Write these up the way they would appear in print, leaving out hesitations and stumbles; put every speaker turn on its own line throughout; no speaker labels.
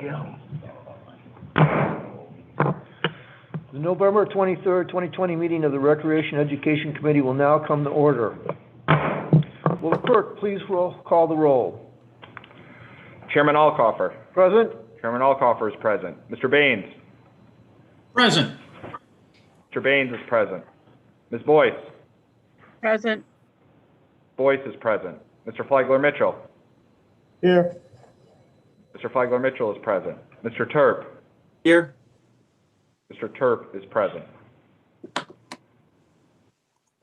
Yeah. The November 23rd, 2020 meeting of the Recreation Education Committee will now come to order. Will the clerk please call the roll?
Chairman Alcoffer.
Present?
Chairman Alcoffer is present. Mr. Baines.
Present.
Mr. Baines is present. Ms. Boyce.
Present.
Boyce is present. Mr. Flagler Mitchell.
Here.
Mr. Flagler Mitchell is present. Mr. Terp.
Here.
Mr. Terp is present.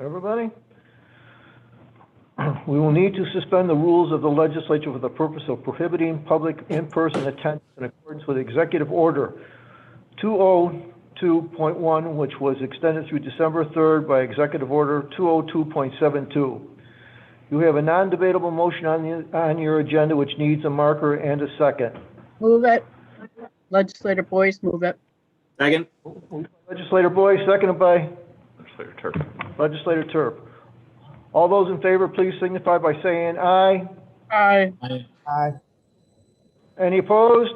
Everybody? We will need to suspend the rules of the legislature for the purpose of prohibiting public in-person attendance in accordance with Executive Order 202.1, which was extended through December 3rd by Executive Order 202.72. You have a non-debatable motion on your agenda which needs a marker and a second.
Move it. Legislator Boyce, move it.
Second.
Legislator Boyce, seconded by
Legislator Terp.
Legislator Terp. All those in favor, please signify by saying aye.
Aye.
Aye.
Any opposed?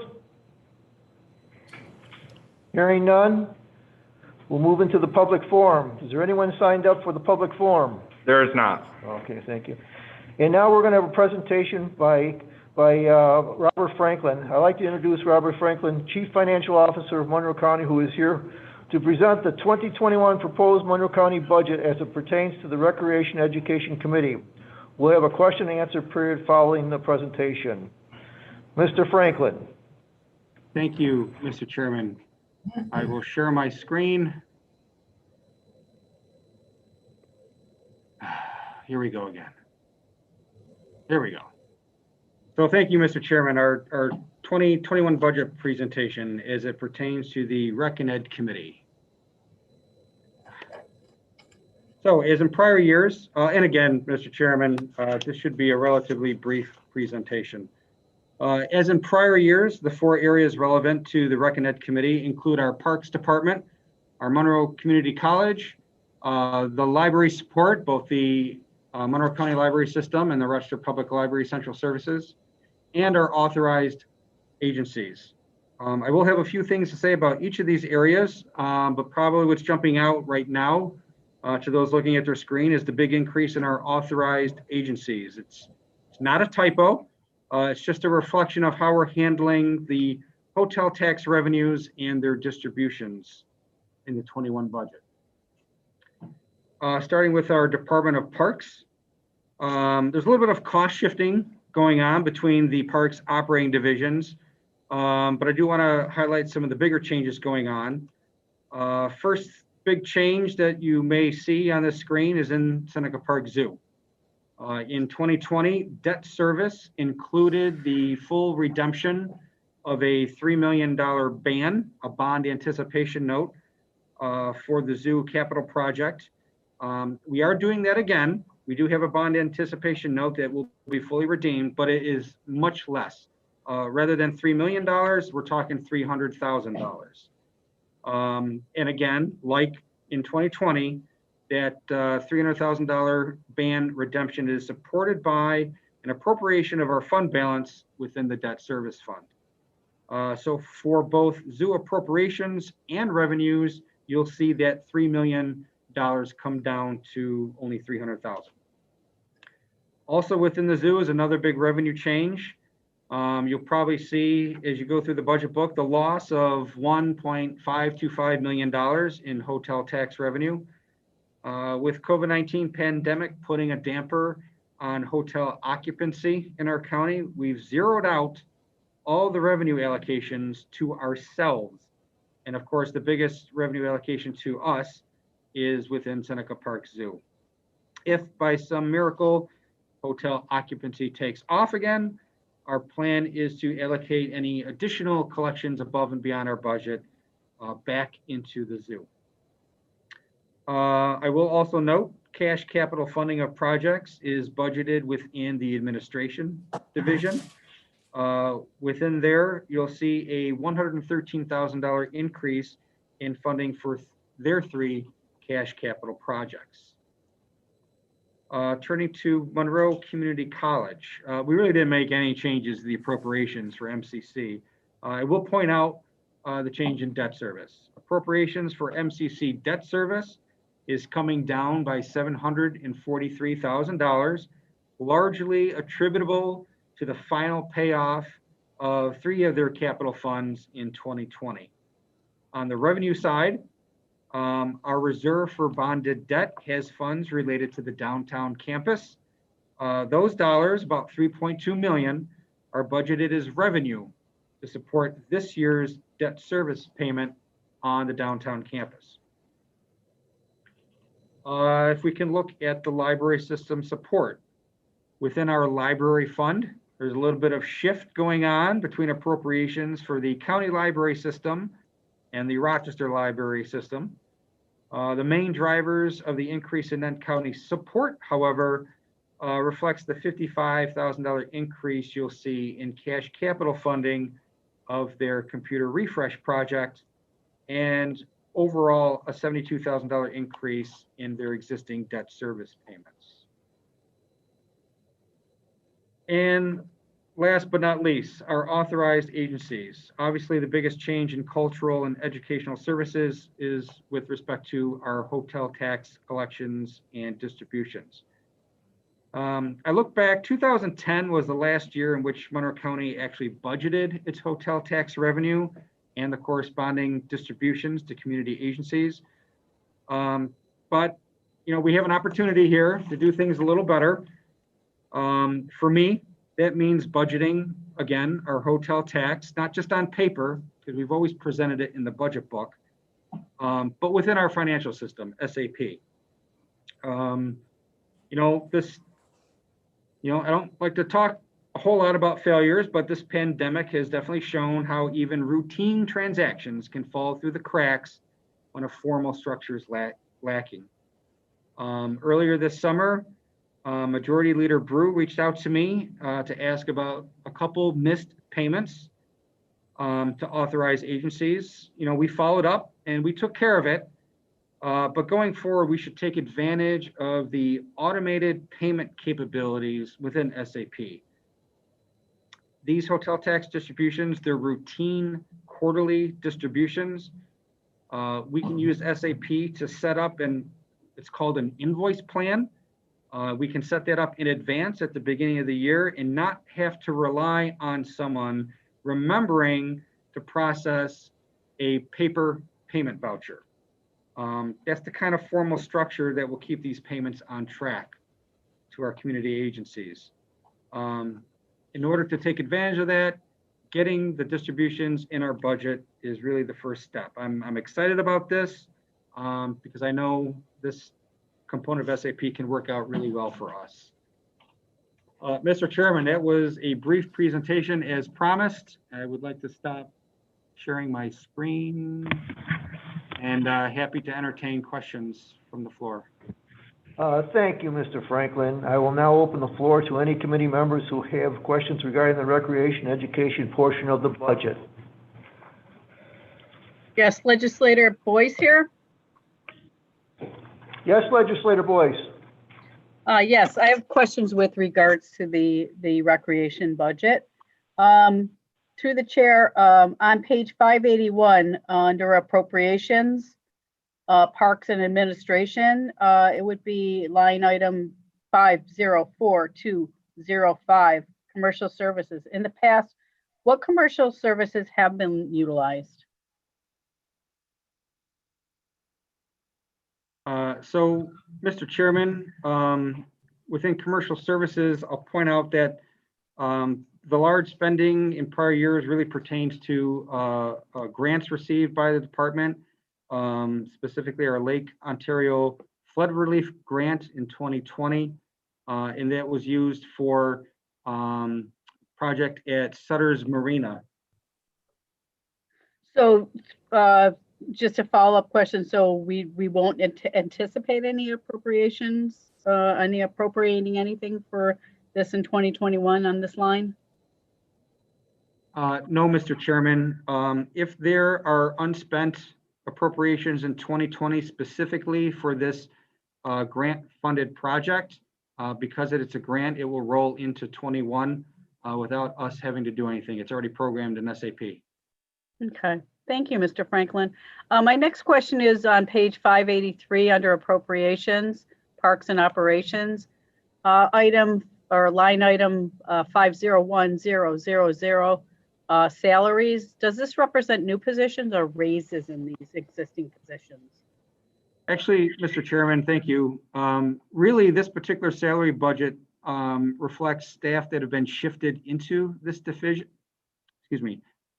Hearing none, we'll move into the public forum. Is there anyone signed up for the public forum?
There is not.
Okay, thank you. And now we're going to have a presentation by Robert Franklin. I'd like to introduce Robert Franklin, Chief Financial Officer of Monroe County, who is here to present the 2021 proposed Monroe County budget as it pertains to the Recreation Education Committee. We'll have a question and answer period following the presentation. Mr. Franklin.
Thank you, Mr. Chairman. I will share my screen. Here we go again. There we go. So thank you, Mr. Chairman. Our 2021 budget presentation as it pertains to the Rec and Ed Committee. So as in prior years, and again, Mr. Chairman, this should be a relatively brief presentation. As in prior years, the four areas relevant to the Rec and Ed Committee include our Parks Department, our Monroe Community College, the library support, both the Monroe County Library System and the Rochester Public Library Central Services, and our authorized agencies. I will have a few things to say about each of these areas, but probably what's jumping out right now to those looking at their screen is the big increase in our authorized agencies. It's not a typo. It's just a reflection of how we're handling the hotel tax revenues and their distributions in the 21 budget. Starting with our Department of Parks, there's a little bit of cost shifting going on between the parks operating divisions, but I do want to highlight some of the bigger changes going on. First big change that you may see on the screen is in Seneca Park Zoo. In 2020, debt service included the full redemption of a $3 million a bond anticipation note for the zoo capital project. We are doing that again. We do have a bond anticipation note that will be fully redeemed, but it is much less. Rather than $3 million, we're talking $300,000. And again, like in 2020, that $300,000 ban redemption is supported by an appropriation of our fund balance within the debt service fund. So for both zoo appropriations and revenues, you'll see that $3 million come down to only $300,000. Also within the zoo is another big revenue change. You'll probably see as you go through the budget book, the loss of $1.525 million in hotel tax revenue. With COVID-19 pandemic putting a damper on hotel occupancy in our county, we've zeroed out all the revenue allocations to ourselves. And of course, the biggest revenue allocation to us is within Seneca Park Zoo. If by some miracle hotel occupancy takes off again, our plan is to allocate any additional collections above and beyond our budget back into the zoo. I will also note cash capital funding of projects is budgeted within the administration division. Within there, you'll see a $113,000 increase in funding for their 3 cash capital projects. Turning to Monroe Community College, we really didn't make any changes to the appropriations for MCC. I will point out the change in debt service. Appropriations for MCC debt service is coming down by $743,000, largely attributable to the final payoff of 3 of their capital funds in 2020. On the revenue side, our reserve for bonded debt has funds related to the downtown campus. Those dollars, about $3.2 million, are budgeted as revenue to support this year's debt service payment on the downtown campus. If we can look at the library system support. Within our library fund, there's a little bit of shift going on between appropriations for the county library system and the Rochester library system. The main drivers of the increase in net county support, however, reflects the $55,000 increase you'll see in cash capital funding of their computer refresh project, and overall a $72,000 increase in their existing debt service payments. And last but not least, our authorized agencies. Obviously, the biggest change in cultural and educational services is with respect to our hotel tax collections and distributions. I look back, 2010 was the last year in which Monroe County actually budgeted its hotel tax revenue and the corresponding distributions to community agencies. But we have an opportunity here to do things a little better. For me, that means budgeting, again, our hotel tax, not just on paper, because we've always presented it in the budget book, but within our financial system, SAP. I don't like to talk a whole lot about failures, but this pandemic has definitely shown how even routine transactions can fall through the cracks when a formal structure is lacking. Earlier this summer, Majority Leader Brew reached out to me to ask about a couple missed payments to authorize agencies. We followed up and we took care of it. But going forward, we should take advantage of the automated payment capabilities within SAP. These hotel tax distributions, they're routine quarterly distributions. We can use SAP to set up it's called an invoice plan. We can set that up in advance at the beginning of the year and not have to rely on someone remembering to process a paper payment voucher. That's the kind of formal structure that will keep these payments on track to our community agencies. In order to take advantage of that, getting the distributions in our budget is really the first step. I'm excited about this because I know this component of SAP can work out really well for us. Mr. Chairman, that was a brief presentation as promised. I would like to stop sharing my screen and happy to entertain questions from the floor.
Thank you, Mr. Franklin. I will now open the floor to any committee members who have questions regarding the recreation education portion of the budget.
Yes, Legislator Boyce here.
Yes, Legislator Boyce.
Yes, I have questions with regards to the recreation budget. Through the chair, on page 581, under appropriations, parks and administration, it would be line item 504205, commercial services. In the past, what commercial services have been utilized?
So, Mr. Chairman, within commercial services, I'll point out that the large spending in prior years really pertains to grants received by the department, specifically our Lake Ontario Flood Relief Grant in 2020, and that was used for project at Sutter's Marina.
So just a follow-up question. So we won't anticipate any appropriations, any appropriating anything for this in 2021 on this line?
No, Mr. Chairman. If there are unspent appropriations in 2020 specifically for this grant-funded project, because it's a grant, it will roll into 21 without us having to do anything. It's already programmed in SAP.
Okay, thank you, Mr. Franklin. My next question is on page 583 under appropriations, parks and operations. Item or line item 501000, salaries. Does this represent new positions or raises in these existing positions?
Actually, Mr. Chairman, thank you. Really, this particular salary budget reflects staff that have been shifted into this division.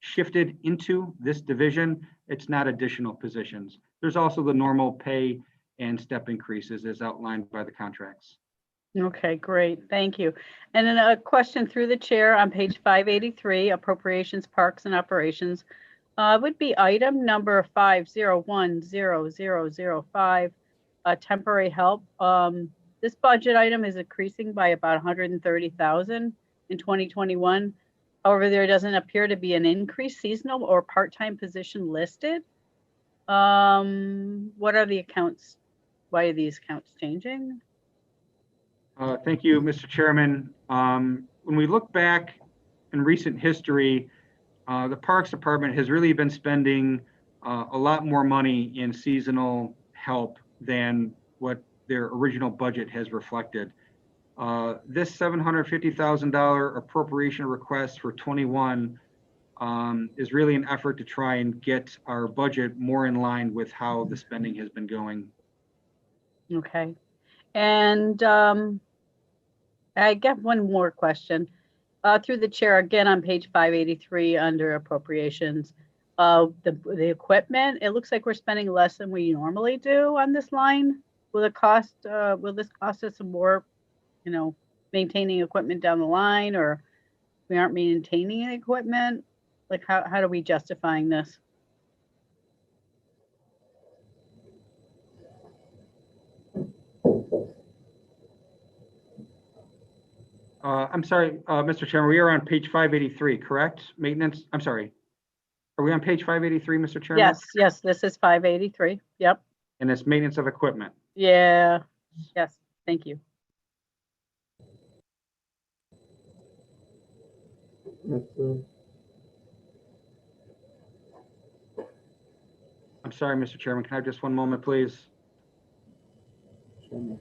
Shifted into this division. It's not additional positions. There's also the normal pay and step increases as outlined by the contracts.
Okay, great, thank you. And then a question through the chair on page 583, appropriations, parks and operations, would be item number 501005, temporary help. This budget item is increasing by about 130,000 in 2021. However, there doesn't appear to be an increased seasonal or part-time position listed. What are the accounts? Why are these accounts changing?
Thank you, Mr. Chairman. When we look back in recent history, the Parks Department has really been spending a lot more money in seasonal help than what their original budget has reflected. This $750,000 appropriation request for 21 is really an effort to try and get our budget more in line with how the spending has been going.
Okay. And I get one more question. Through the chair, again, on page 583 under appropriations, the equipment, it looks like we're spending less than we normally do on this line. Will this cost us some more, maintaining equipment down the line, or we aren't maintaining the equipment? Like, how are we justifying this?
I'm sorry, Mr. Chairman, we are on page 583, correct? Maintenance, I'm sorry. Are we on page 583, Mr. Chairman?
Yes, this is 583. Yep.
And it's maintenance of equipment.
Yeah. Yes. Thank you.
Mr.
I'm sorry, Mr. Chairman, can I have just one moment, please?
Chairman.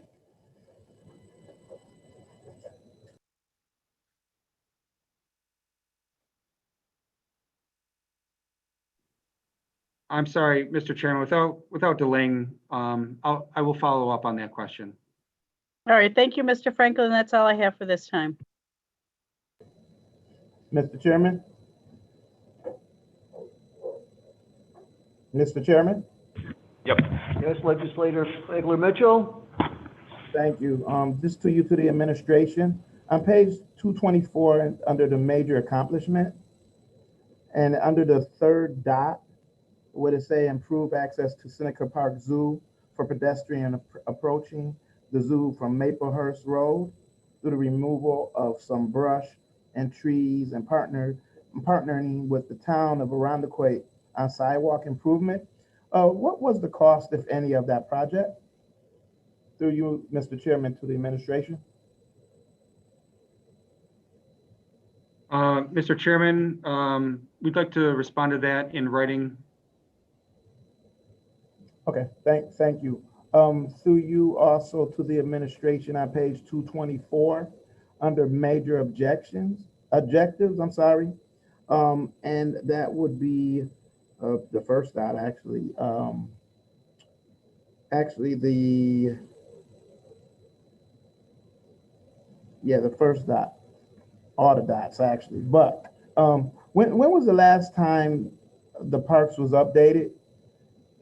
I'm sorry, Mr. Chairman, without delaying, I will follow up on that question.
All right. Thank you, Mr. Franklin. That's all I have for this time.
Mr. Chairman? Mr. Chairman?
Yep.
Yes, Legislator Flagler Mitchell?
Thank you. Just to the administration, on page 224, under the major accomplishment, and under the third dot, would it say improve access to Seneca Park Zoo for pedestrian approaching the zoo from Maplehurst Road through the removal of some brush and trees and partnering with the town of Arundequoit on sidewalk improvement. What was the cost, if any, of that project? Through you, Mr. Chairman, to the administration.
Mr. Chairman, we'd like to respond to that in writing.
Okay, thank you. Through you also to the administration on page 224 under major objectives, I'm sorry. And that would be the first dot actually. The first dot, all the dots actually. But when was the last time the parks was updated?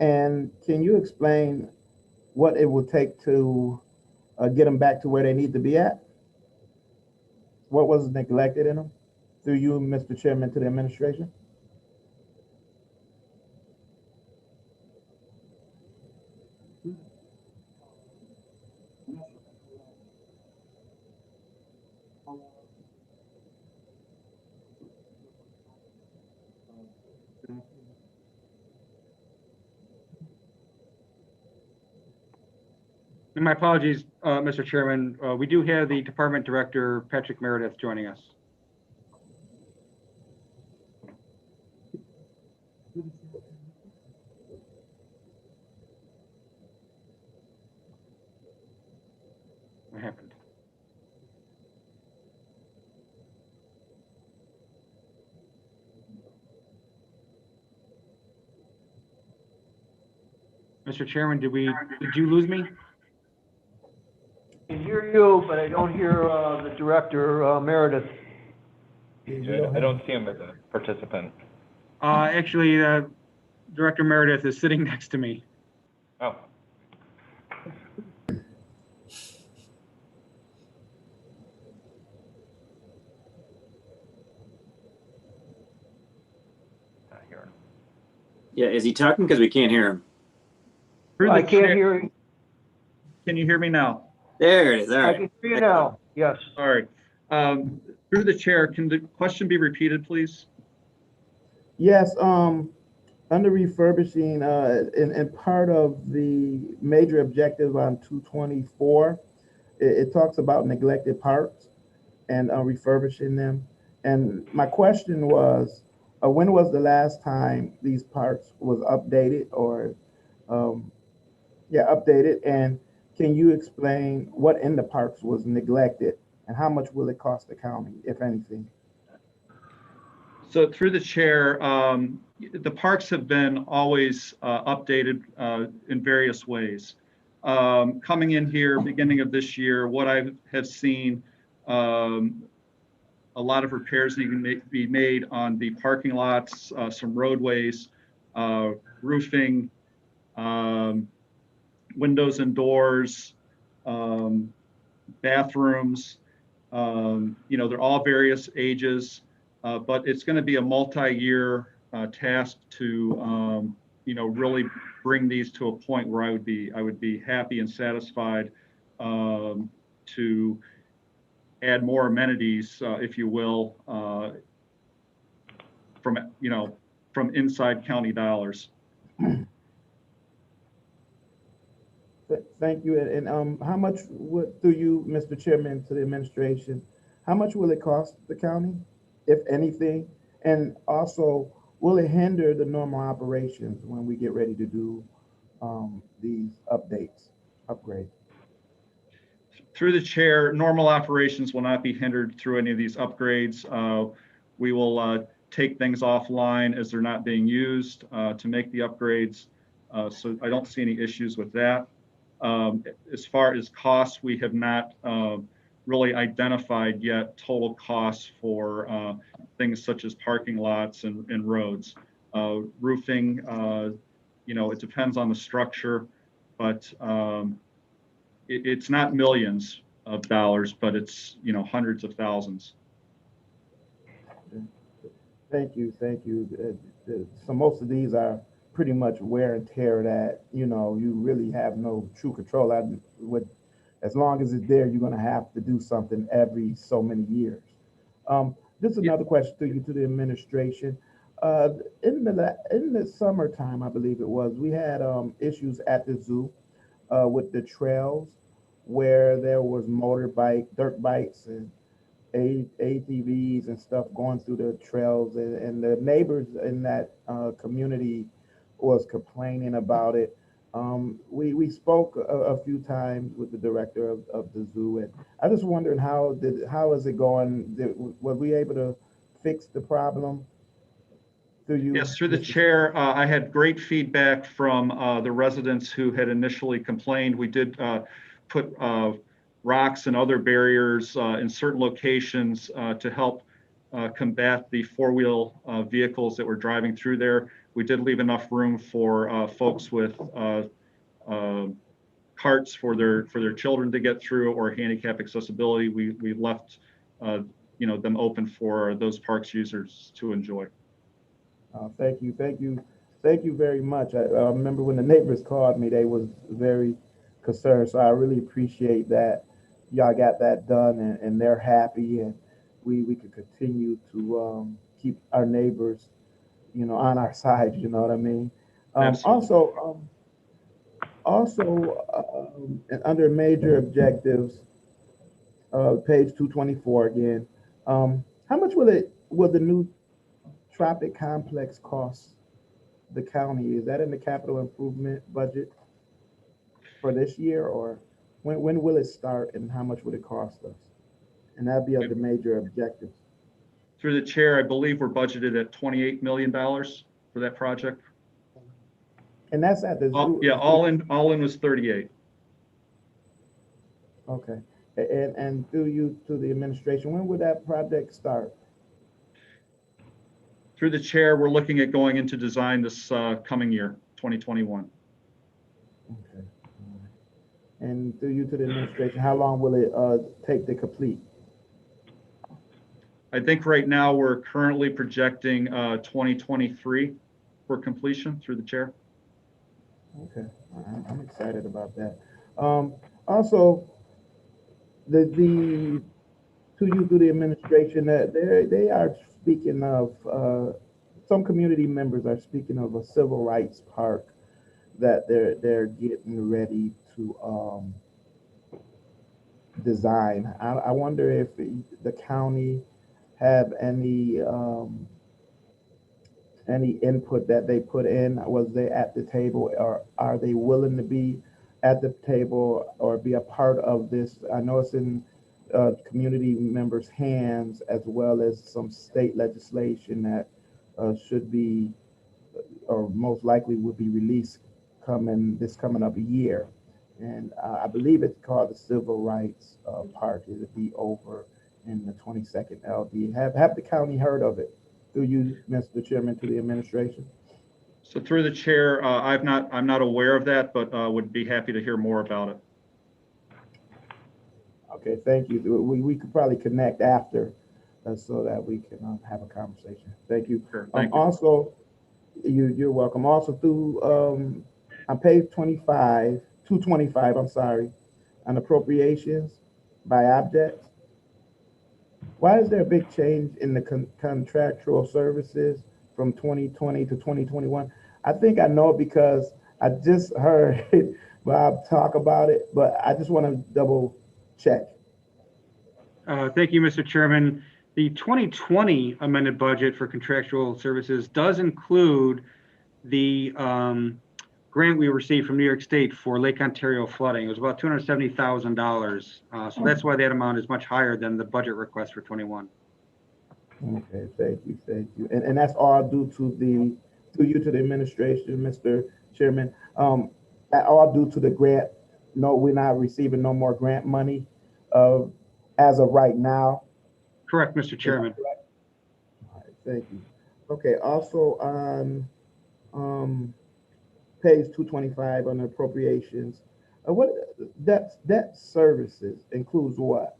And can you explain what it will take to get them back to where they need to be at? What was neglected in them? Through you, Mr. Chairman, to the administration.
And my apologies, Mr. Chairman. We do have the Department Director, Patrick Meredith, joining us. What happened? Mr. Chairman, did you lose me?
I can hear you, but I don't hear, the director, Meredith.
I don't see him as a participant.
Actually, Director Meredith is sitting next to me.
Oh. Not hearing him.
Yeah, is he talking? Because we can't hear him.
Through the
I can't
chair-
hear you.
Can you hear me now?
There it is. All
I
right.
can hear you now, yes.
All right. Through the chair, can the question be repeated, please?
Yes, under refurbishing, and part of the major objective on 224, it talks about neglected parks and refurbishing them. And my question was, when was the last time these parks was updated or, updated? And can you explain what in the parks was neglected and how much will it cost the county, if anything?
So through the chair, the parks have been always updated in various ways. Coming in here, beginning of this year, what I have seen, a lot of repairs need to be made on the parking lots, some roadways, roofing, windows and doors, bathrooms. They're all various ages. But it's going to be a multi-year task to, really bring these to a point where I would be happy and satisfied to add more amenities, if you will, from inside county dollars.
Thank you. And how much would, through you, Mr. Chairman, to the administration, how much will it cost the county, if anything? And also, will it hinder the normal operations when we get ready to do these upgrades?
Through the chair, normal operations will not be hindered through any of these upgrades. We will take things offline as they're not being used to make the upgrades. So I don't see any issues with that. As far as costs, we have not really identified yet total costs for things such as parking lots and roads. Roofing, it depends on the structure, but it's not millions of dollars, but it's, hundreds of thousands.
Thank you. So most of these are pretty much wear and tear that, you really have no true control. As long as it's there, you're going to have to do something every so many years. This is another question to the administration. In the summertime, I believe it was, we had issues at the zoo with the trails where there was dirt bikes and ATVs and stuff going through the trails, and the neighbors in that community was complaining about it. We spoke a few times with the director of the zoo, and I just wondering how is it going? Were we able to fix the problem through you?
Yes, through the chair, I had great feedback from the residents who had initially complained. We did put rocks and other barriers in certain locations to help combat the four-wheel vehicles that were driving through there. We did leave enough room for folks with carts for their children to get through, or handicap accessibility. We left them open for those parks users to enjoy.
Thank you very much. I remember when the neighbors called me, they was very concerned. So I really appreciate that y'all got that done, and they're happy, and we could continue to keep our neighbors, on our side. You know what I mean? And under major objectives, page 224 again. How much will the new Tropic complex cost the county, is that in the capital improvement budget for this year, or when will it start and how much would it cost us? And that'd be under major objectives.
Through the chair, I believe we're budgeted at $28 million for that project.
And that's at the zoo.
Yeah, all in was 38.
Okay. And through you to the administration, when would that project start?
Through the chair, we're looking at going into design this coming year, 2021.
Okay. And through you to the administration, how long will it take to complete?
I think right now we're currently projecting 2023 for completion through the chair.
Okay, I'm excited about that. Also, the to you through the administration, that they are speaking of some community members are speaking of a civil rights park that they're getting ready to design. I wonder if the county have any input that they put in. Was they at the table, or are they willing to be at the table or be a part of this? I know it's in community members' hands, as well as some state legislation that should be, or most likely would be released coming up a year. And I believe it's called the Civil Rights Park. It'll be over in the 22nd LD. Have the county heard of it? Through you, Mr. Chairman, to the administration.
So through the chair, I'm not aware of that, but would be happy to hear more about it.
Okay, thank you. We could probably connect after so that we can have a conversation. Thank you.
Sure, thank you.
Also, you're welcome. Also through on page 225, I'm sorry, on appropriations by object. Why is there a big change in the contractual services from 2020 to 2021? I think I know because I just heard Bob talk about it, but I just want to double check.
Thank you, Mr. Chairman. The 2020 amended budget for contractual services does include the grant we received from New York State for Lake Ontario flooding. It was about $270,000. So that's why that amount is much higher than the budget request for 21.
Okay, thank you. And that's all due to you to the administration, Mr. Chairman. That all due to the grant. No, we're not receiving no more grant money as of right now.
Correct, Mr. Chairman.
All right, thank you. Okay, also on page 225 on the appropriations, what debt services includes what?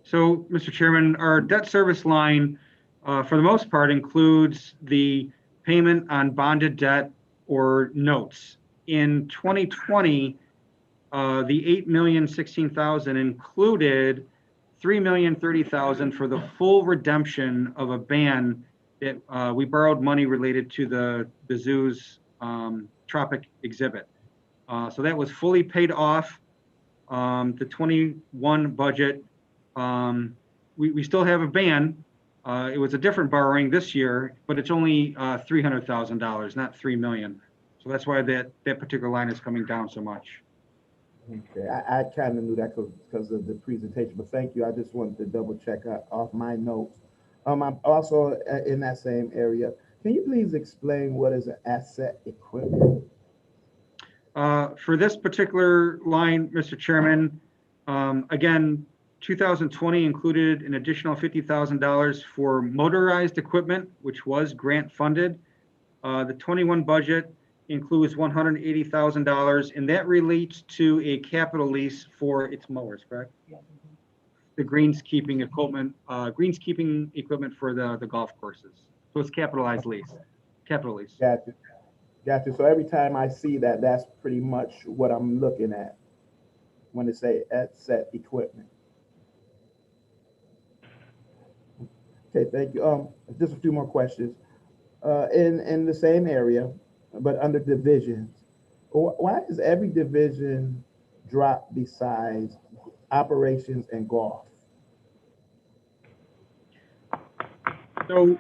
So, Mr. Chairman, our debt service line, for the most part, includes the payment on bonded debt or notes. In 2020, the $8,016,000 included $3,030,000 for the full redemption of a ban that we borrowed money related to the zoo's tropic exhibit. So that was fully paid off. The 21 budget, we still have a ban. It was a different borrowing this year, but it's only $300,000, not $3 million. So that's why that particular line is coming down so much.
Okay, I kind of knew that because of the presentation, but thank you. I just wanted to double check off my notes. I'm also in that same area. Can you please explain what is an asset equipment?
For this particular line, Mr. Chairman, again, 2020 included an additional $50,000 for motorized equipment, which was grant funded. The 21 budget includes $180,000, and that relates to a capital lease for its mowers, correct? Yeah. The greenskeeping equipment for the golf courses. So it's capitalized lease, capital lease.
Gotcha. So every time I see that, that's pretty much what I'm looking at when they say asset equipment. Okay, thank you. Just a few more questions. In the same area, but under divisions, why is every division dropped besides operations and golf?
So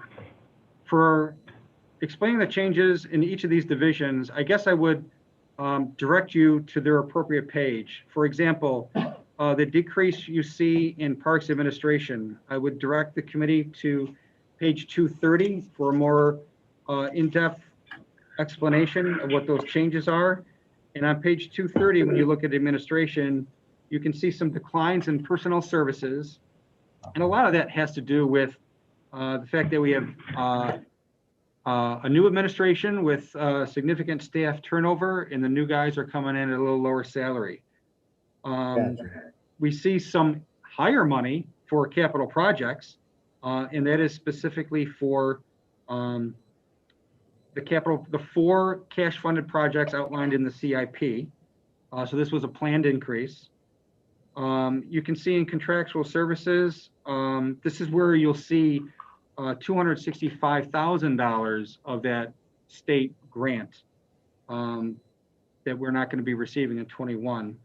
for explaining the changes in each of these divisions, I guess I would direct you to their appropriate page. For example, the decrease you see in Parks Administration, I would direct the committee to page 230 for a more in-depth explanation of what those changes are. And on page 230, when you look at administration, you can see some declines in personnel services. And a lot of that has to do with the fact that we have a new administration with significant staff turnover, and the new guys are coming in at a little lower salary. We see some higher money for capital projects, and that is specifically for the 4 cash-funded projects outlined in the CIP. So this was a planned increase. You can see in contractual services, this is where you'll see $265,000 of that state grant that we're not going to be receiving in 21.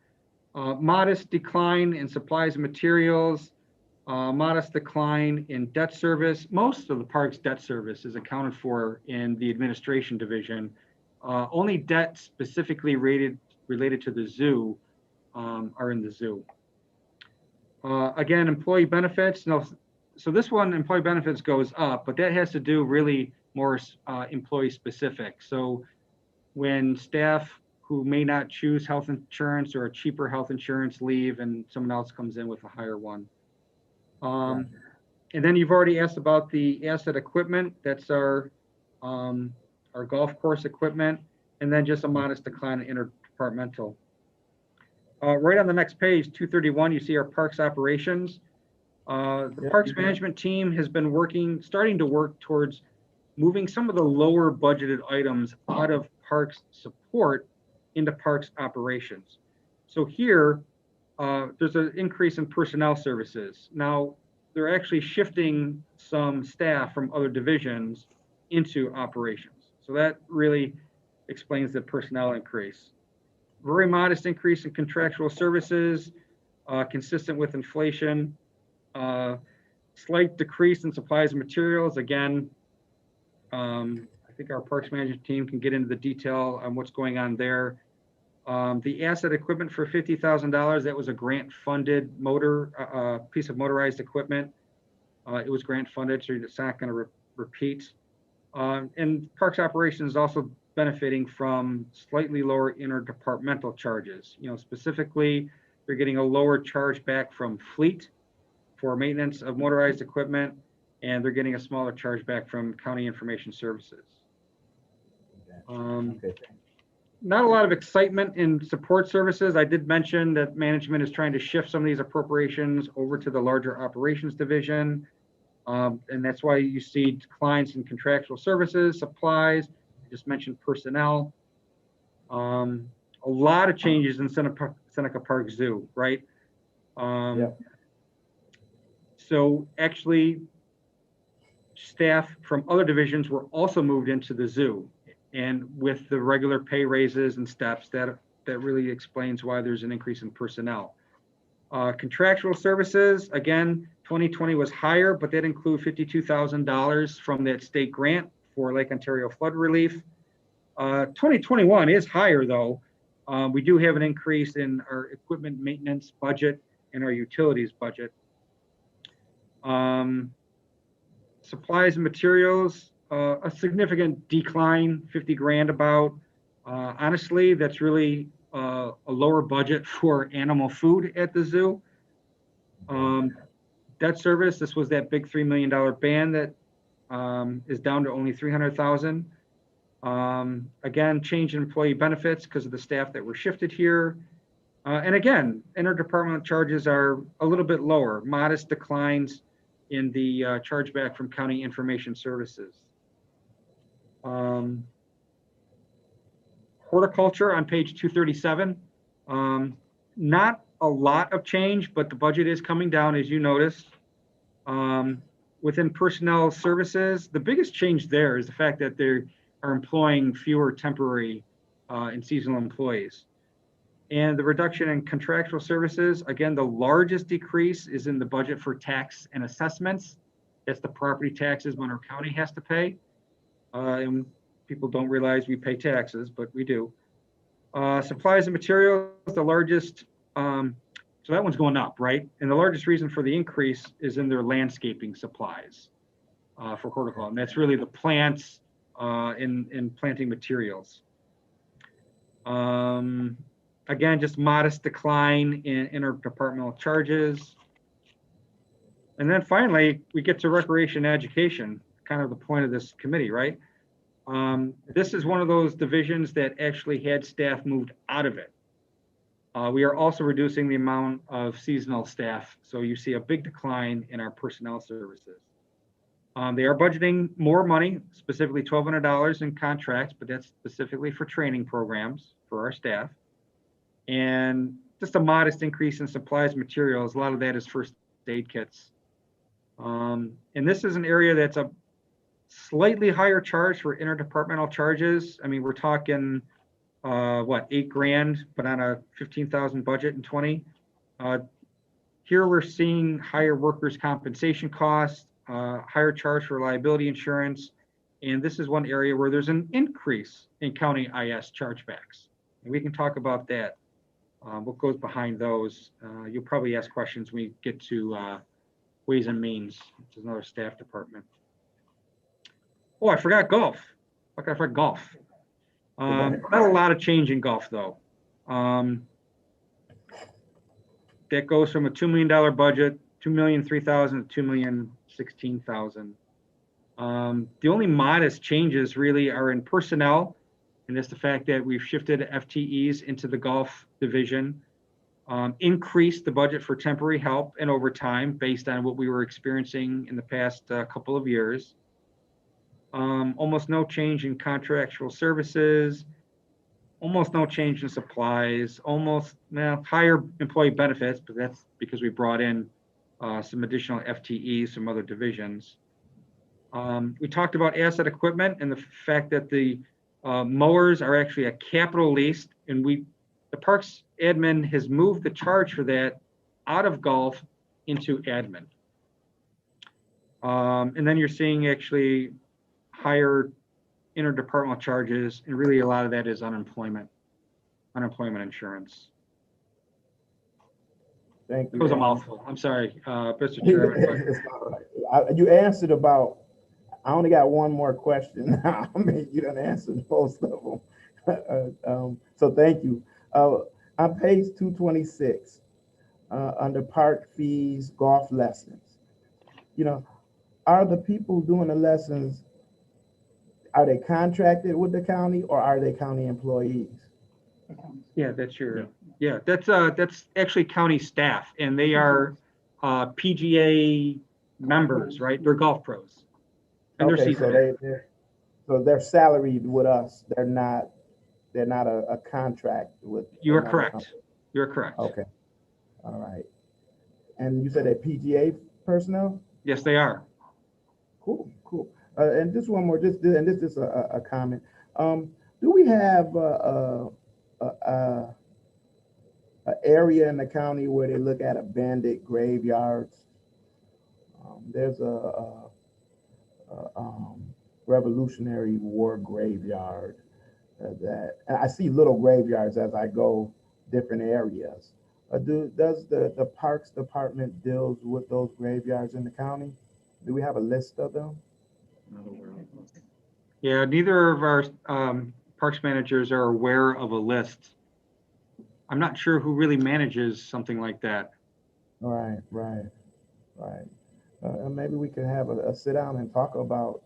Modest decline in supplies and materials, modest decline in debt service. Most of the park's debt service is accounted for in the administration division. Only debt specifically related to the zoo are in the zoo. Again, employee benefits. No, so this one, employee benefits goes up, but that has to do really more employee specific. So when staff who may not choose health insurance or a cheaper health insurance leave and someone else comes in with a higher one. And then you've already asked about the asset equipment. That's our golf course equipment, and then just a modest decline in interdepartmental. Right on the next page, 231, you see our parks operations. The parks management team has been starting to work towards moving some of the lower budgeted items out of parks support into parks operations. So here, there's an increase in personnel services. Now, they're actually shifting some staff from other divisions into operations. So that really explains the personnel increase. Very modest increase in contractual services, consistent with inflation. Slight decrease in supplies and materials. Again, I think our parks management team can get into the detail on what's going on there. The asset equipment for $50,000, that was a grant-funded piece of motorized equipment. It was grant-funded, so it's not going to repeat. And parks operations is also benefiting from slightly lower interdepartmental charges. You know, specifically, they're getting a lower charge back from fleet for maintenance of motorized equipment, and they're getting a smaller charge back from county information services. Not a lot of excitement in support services. I did mention that management is trying to shift some of these appropriations over to the larger operations division. And that's why you see declines in contractual services, supplies. I just mentioned personnel. A lot of changes in Seneca Park Zoo, right? So actually, staff from other divisions were also moved into the zoo. And with the regular pay raises and steps, that really explains why there's an increase in personnel. Contractual services, again, 2020 was higher, but that includes $52,000 from that state grant for Lake Ontario flood relief. 2021 is higher though. We do have an increase in our equipment maintenance budget and our utilities budget. Supplies and materials, a significant decline, 50 grand about. Honestly, that's really a lower budget for animal food at the zoo. Debt service, this was that big $3 million ban that is down to only $300,000. Again, change in employee benefits because of the staff that were shifted here. And again, interdepartmental charges are a little bit lower, modest declines in the chargeback from county information services. Horticulture on page 237, not a lot of change, but the budget is coming down, as you noticed. Within personnel services, the biggest change there is the fact that they are employing fewer temporary and seasonal employees. And the reduction in contractual services, again, the largest decrease is in the budget for tax and assessments. That's the property taxes Monroe County has to pay. And people don't realize we pay taxes, but we do. Supplies and materials, the largest, so that one's going up, right? And the largest reason for the increase is in their landscaping supplies for horticulture. And that's really the plants and planting materials. Again, just modest decline in interdepartmental charges. And then finally, we get to recreation and education, kind of the point of this committee, right? This is one of those divisions that actually had staff moved out of it. We are also reducing the amount of seasonal staff. So you see a big decline in our personnel services. They are budgeting more money, specifically $1,200 in contracts, but that's specifically for training programs for our staff. And just a modest increase in supplies, materials. A lot of that is first aid kits. And this is an area that's a slightly higher charge for interdepartmental charges. I mean, we're talking, what, $8,000, but on a 15,000 budget in 20. Here we're seeing higher workers' compensation costs, higher charge for liability insurance. And this is one area where there's an increase in county IS chargebacks. And we can talk about that, what goes behind those. You'll probably ask questions when we get to Ways and Means, which is another staff department. Oh, I forgot golf. How could I forget golf? Not a lot of change in golf, though. That goes from a $2 million budget, $2,003,000 to $2,016,000. The only modest changes really are in personnel, and that's the fact that we've shifted FTEs into the golf division, increased the budget for temporary help and overtime based on what we were experiencing in the past couple of years. Almost no change in contractual services, almost no change in supplies, higher employee benefits, but that's because we brought in some additional FTEs from other divisions. We talked about asset equipment and the fact that the mowers are actually a capital lease, and the Parks admin has moved the charge for that out of golf into admin. And then you're seeing actually higher interdepartmental charges, and really a lot of that is unemployment insurance.
Thank you.
It was a mouthful. I'm sorry, Mr. Chairman.
It's all right. You answered about, I only got one more question. I mean, you done answered most of them. So thank you. On page 226, under park fees, golf lessons, are the people doing the lessons, are they contracted with the county or are they county employees?
Yeah, that's that's actually county staff, and they are PGA members, right? They're golf pros. And
Okay, so they're salaried with us. They're not a contract with.
You are
another
correct.
company.
You're correct.
Okay. All right. And you said they're PGA personnel?
Yes, they are.
Cool. And just one more, this is a comment. Do we have a area in the county where they look at abandoned graveyards? There's a Revolutionary War graveyard that, and I see little graveyards as I go different areas. Does the Parks Department deals with those graveyards in the county? Do we have a list of them?
Yeah, neither of our parks managers are aware of a list. I'm not sure who really manages something like that.
Right. And maybe we can have a sit down and talk about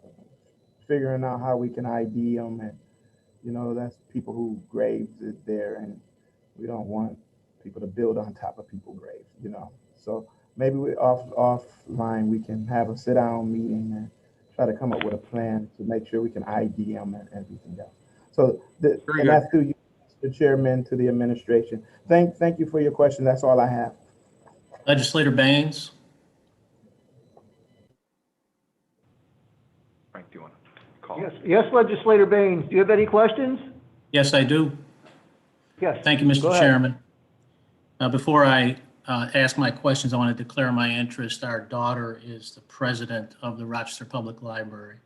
figuring out how we can ID them, and that's people who graves is there, and we don't want people to build on top of people's graves, So maybe we offline we can have a sit down meeting and try to come up with a plan to make sure we can ID them and everything else. So that's through you, Mr. Chairman, to the administration. Thank you for your question. That's all I have.
Legislator Baines.
Frank, do you want to call?
Yes, Legislator Baines, do you have any questions?
Yes, I do.
Yes.
Thank you,
Go
Mr.
ahead.
Chairman. Before I ask my questions, I want to declare my interest. Our daughter is the president of the Rochester Public Library.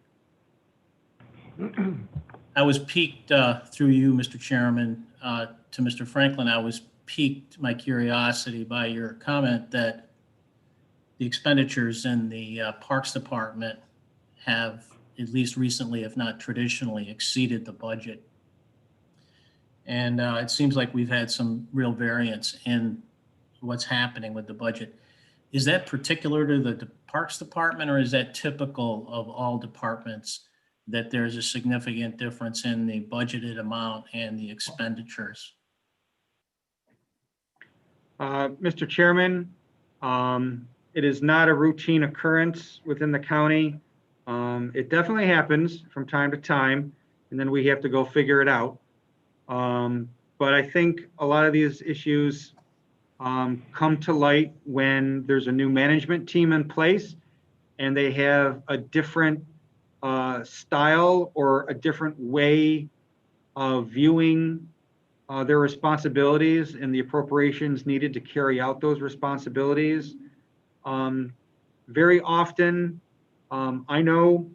I was piqued through you, Mr. Chairman, to Mr. Franklin. I was piqued my curiosity by your comment that the expenditures in the Parks Department have, at least recently, if not traditionally, exceeded the budget. And it seems like we've had some real variance in what's happening with the budget. Is that particular to the Parks Department, or is that typical of all departments, that there's a significant difference in the budgeted amount and the expenditures?
Mr. Chairman, it is not a routine occurrence within the county. It definitely happens from time to time, and then we have to go figure it out. But I think a lot of these issues come to light when there's a new management team in place and they have a different style or a different way of viewing their responsibilities and the appropriations needed to carry out those responsibilities. Very often, I know,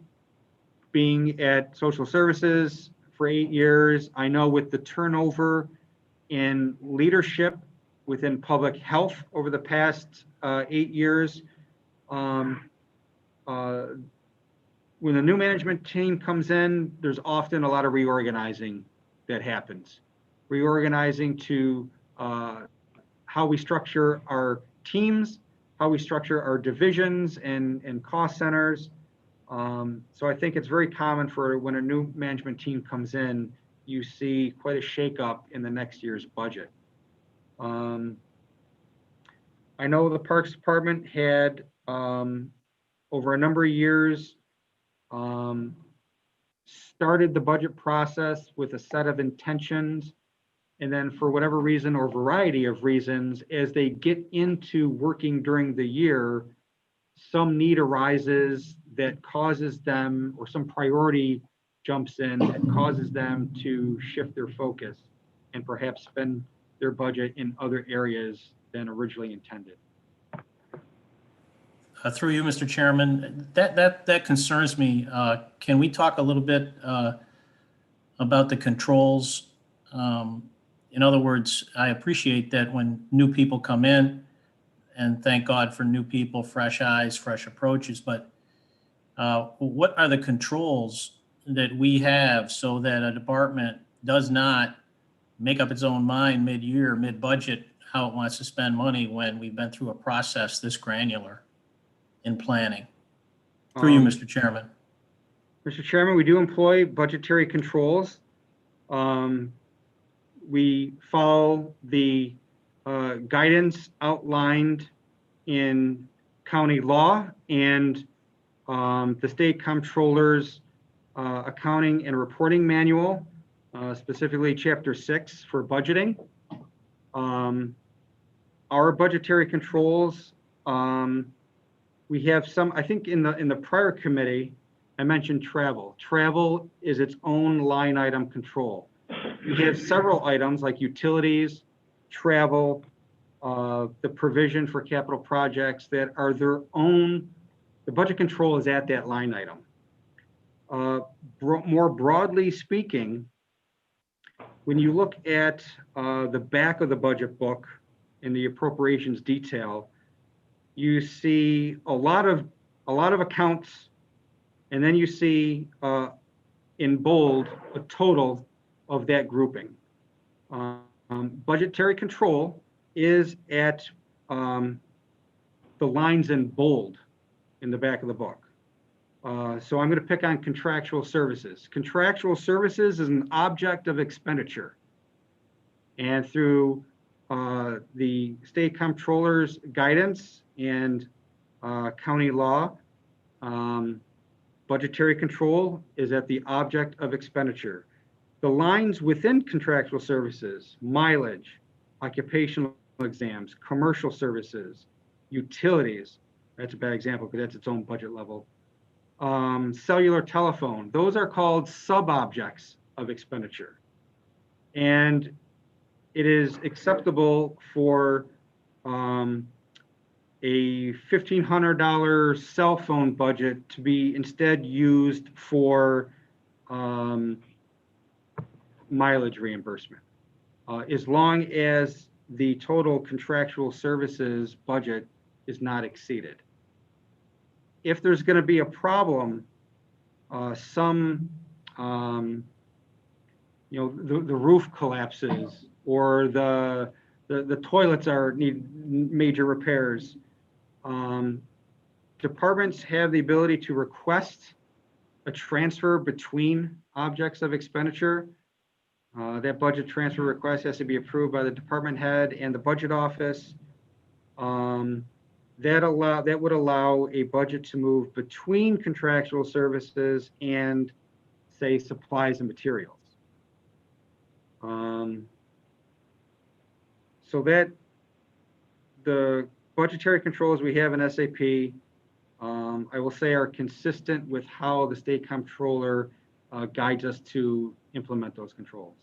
being at social services for 8 years, I know with the turnover in leadership within public health over the past 8 years, when the new management team comes in, there's often a lot of reorganizing that happens. Reorganizing to how we structure our teams, how we structure our divisions and cost centers. So I think it's very common for when a new management team comes in, you see quite a shakeup in the next year's budget. I know the Parks Department had, over a number of years, started the budget process with a set of intentions. And then for whatever reason or variety of reasons, as they get into working during the year, some need arises that causes them, or some priority jumps in that causes them to shift their focus and perhaps spend their budget in other areas than originally intended.
Through you, Mr. Chairman, that concerns me. Can we talk a little bit about the controls? In other words, I appreciate that when new people come in, and thank God for new people, fresh eyes, fresh approaches, but what are the controls that we have so that a department does not make up its own mind mid-year, mid-budget, how it wants to spend money when we've been through a process this granular in planning? Through you, Mr. Chairman.
Mr. Chairman, we do employ budgetary controls. We follow the guidance outlined in county law and the state comptroller's accounting and reporting manual, specifically Chapter 6 for budgeting. Our budgetary controls, we have some, I think in the prior committee, I mentioned travel. Travel is its own line item control. We have several items like utilities, travel, the provision for capital projects that are their own. The budget control is at that line item. More broadly speaking, when you look at the back of the budget book in the appropriations detail, you see a lot of accounts, and then you see in bold a total of that grouping. Budgetary control is at the lines in bold in the back of the book. So I'm going to pick on contractual services. Contractual services is an object of expenditure. And through the state comptroller's guidance and county law, budgetary control is at the object of expenditure. The lines within contractual services, mileage, occupational exams, commercial services, utilities, that's a bad example because that's its own budget level, cellular telephone, those are called sub-objects of expenditure. And it is acceptable for a $1,500 cell phone budget to be instead used for mileage reimbursement, as long as the total contractual services budget is not exceeded. If there's going to be a problem, the roof collapses, or the toilets need major repairs, departments have the ability to request a transfer between objects of expenditure. That budget transfer request has to be approved by the department head and the budget office. That would allow a budget to move between contractual services and, say, supplies and materials. So that the budgetary controls we have in SAP, I will say, are consistent with how the state comptroller guides us to implement those controls.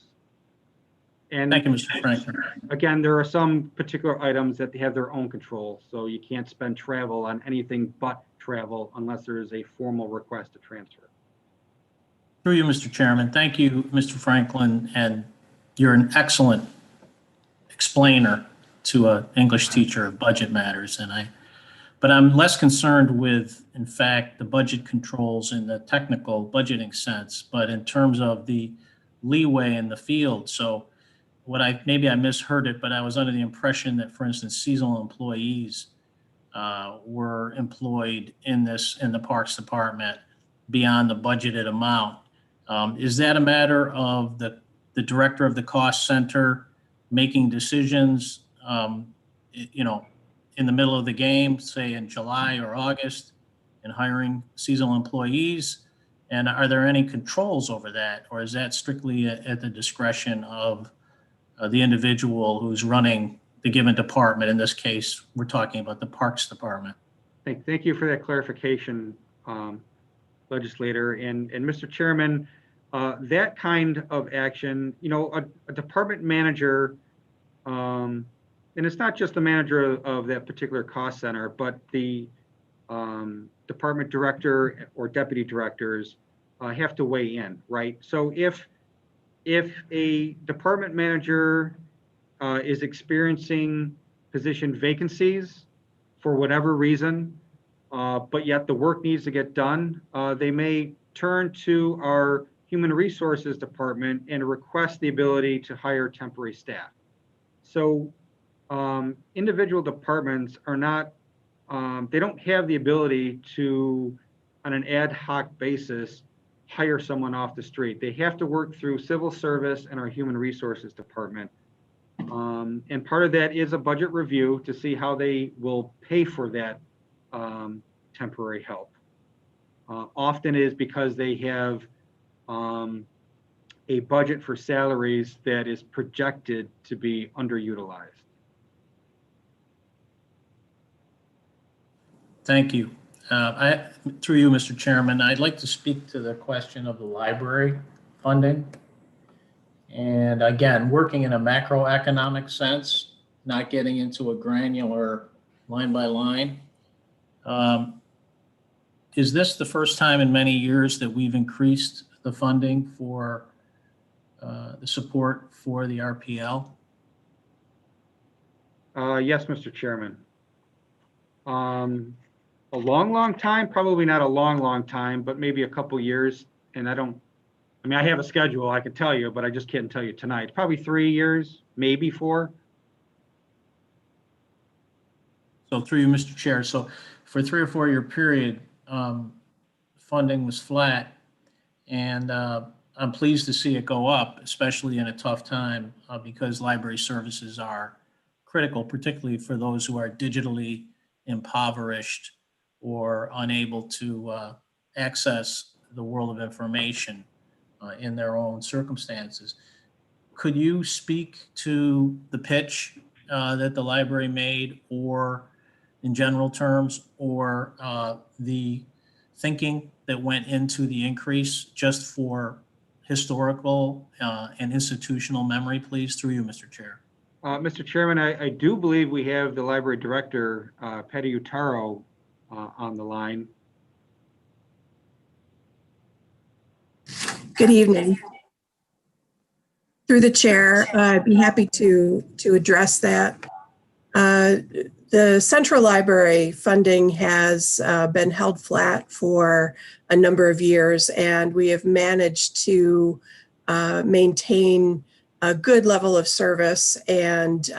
And
Thank you, Mr. Franklin.
again, there are some particular items that they have their own control, so you can't spend travel on anything but travel unless there is a formal request to transfer.
Through you, Mr. Chairman. Thank you, Mr. Franklin, and you're an excellent explainer to an English teacher of budget matters. But I'm less concerned with, in fact, the budget controls in the technical budgeting sense, but in terms of the leeway in the field. So maybe I misheard it, but I was under the impression that, for instance, seasonal employees were employed in the Parks Department beyond the budgeted amount. Is that a matter of the director of the cost center making decisions, in the middle of the game, say in July or August, and hiring seasonal employees? And are there any controls over that, or is that strictly at the discretion of the individual who's running the given department? In this case, we're talking about the Parks Department.
Thank you for that clarification, legislator. And Mr. Chairman, that kind of action, a department manager, and it's not just the manager of that particular cost center, but the department director or deputy directors have to weigh in, right? So if a department manager is experiencing position vacancies for whatever reason, but yet the work needs to get done, they may turn to our human resources department and request the ability to hire temporary staff. So individual departments are not, they don't have the ability to, on an ad hoc basis, hire someone off the street. They have to work through civil service and our human resources department. And part of that is a budget review to see how they will pay for that temporary help. Often it is because they have a budget for salaries that is projected to be underutilized.
Thank you. Through you, Mr. Chairman, I'd like to speak to the question of the library funding. And again, working in a macroeconomic sense, not getting into a granular line by line. Is this the first time in many years that we've increased the funding for the support for the RPL?
Yes, Mr. Chairman. A long time, probably not a long time, but maybe a couple years. And I have a schedule I could tell you, but I just can't tell you tonight. Probably 3 years, maybe 4.
So through you, Mr. Chair. So for a 3 or 4 year period, funding was flat, and I'm pleased to see it go up, especially in a tough time, because library services are critical, particularly for those who are digitally impoverished or unable to access the world of information in their own circumstances. Could you speak to the pitch that the library made, or in general terms, or the thinking that went into the increase, just for historical and institutional memory, please, through you, Mr. Chair?
Mr. Chairman, I do believe we have the library director, Patty Utaro, on the line.
Good evening. Through the chair, I'd be happy to address that. The Central Library funding has been held flat for a number of years, and we have managed to maintain a good level of service and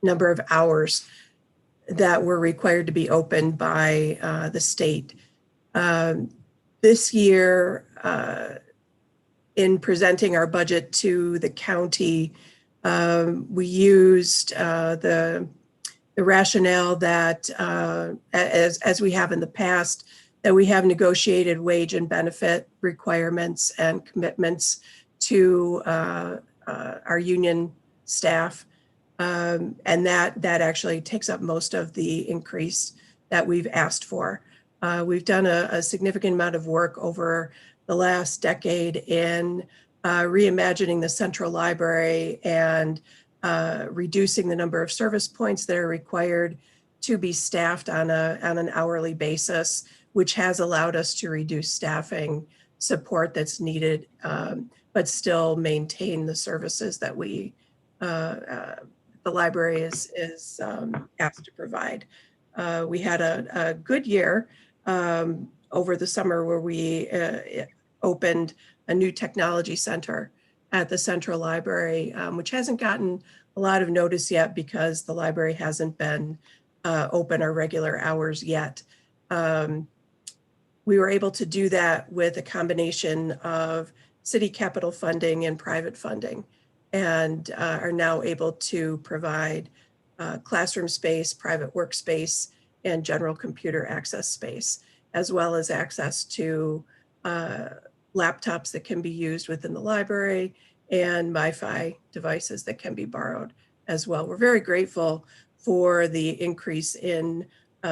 number of hours that were required to be opened by the state. This year, in presenting our budget to the county, we used the rationale that, as we have in the past, that we have negotiated wage and benefit requirements and commitments to our union staff. And that actually takes up most of the increase that we've asked for. We've done a significant amount of work over the last decade in reimagining the Central Library and reducing the number of service points that are required to be staffed on an hourly basis, which has allowed us to reduce staffing support that's needed, but still maintain the services that the library is asked to provide. We had a good year over the summer where we opened a new technology center at the Central Library, which hasn't gotten a lot of notice yet because the library hasn't been open our regular hours yet. We were able to do that with a combination of city capital funding and private funding, and are now able to provide classroom space, private workspace, and general computer access space, as well as access to laptops that can be used within the library and MiFi devices that can be borrowed as well. We're very grateful for the increase in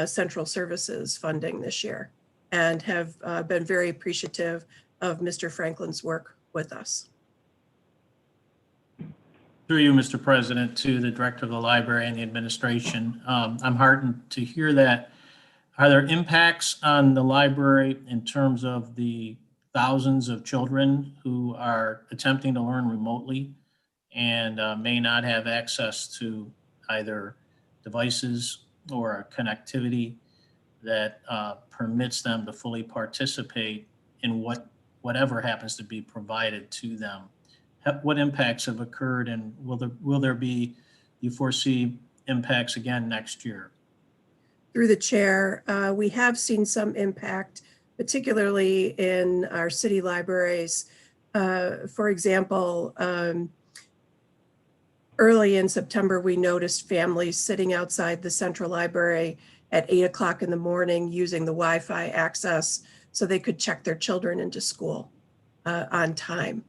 central services funding this year and have been very appreciative of Mr. Franklin's work with us.
Through you, Mr. President, to the director of the library and the administration. I'm heartened to hear that. Are there impacts on the library in terms of the thousands of children who are attempting to learn remotely and may not have access to either devices or connectivity that permits them to fully participate in whatever happens to be provided to them? What impacts have occurred, and will there be, you foresee, impacts again next year?
Through the chair, we have seen some impact, particularly in our city libraries. For example, early in September, we noticed families sitting outside the Central Library at 8 o'clock in the morning using the Wi-Fi access so they could check their children into school on time.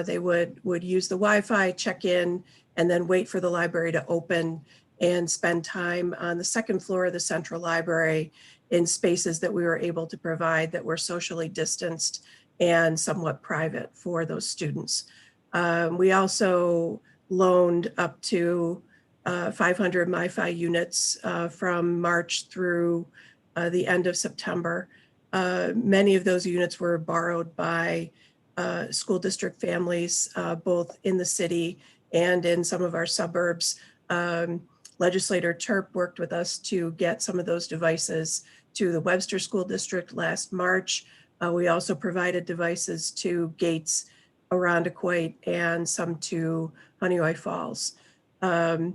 They would use the Wi-Fi, check in, and then wait for the library to open and spend time on the second floor of the Central Library in spaces that we were able to provide that were socially distanced and somewhat private for those students. We also loaned up to 500 MiFi units from March through the end of September. Many of those units were borrowed by school district families, both in the city and in some of our suburbs. Legislator Terp worked with us to get some of those devices to the Webster School District last March. We also provided devices to Gates, Irondequoit, and some to Honeoye Falls. What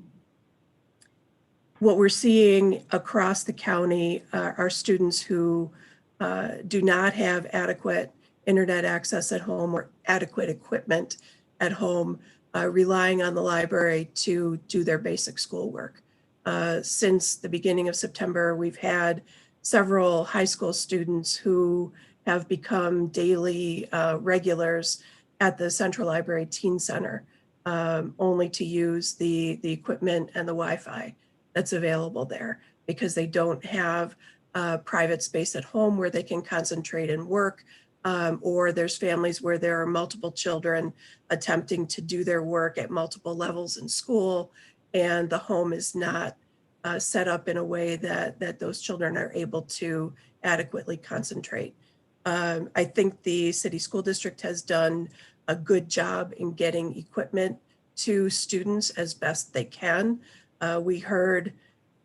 we're seeing across the county are students who do not have adequate internet access at home or adequate equipment at home, relying on the library to do their basic schoolwork. Since the beginning of September, we've had several high school students who have become daily regulars at the Central Library Teen Center, only to use the equipment and the Wi-Fi that's available there because they don't have private space at home where they can concentrate and work. Or there's families where there are multiple children attempting to do their work at multiple levels in school, and the home is not set up in a way that those children are able to adequately concentrate. I think the city school district has done a good job in getting equipment to students as best they can. We heard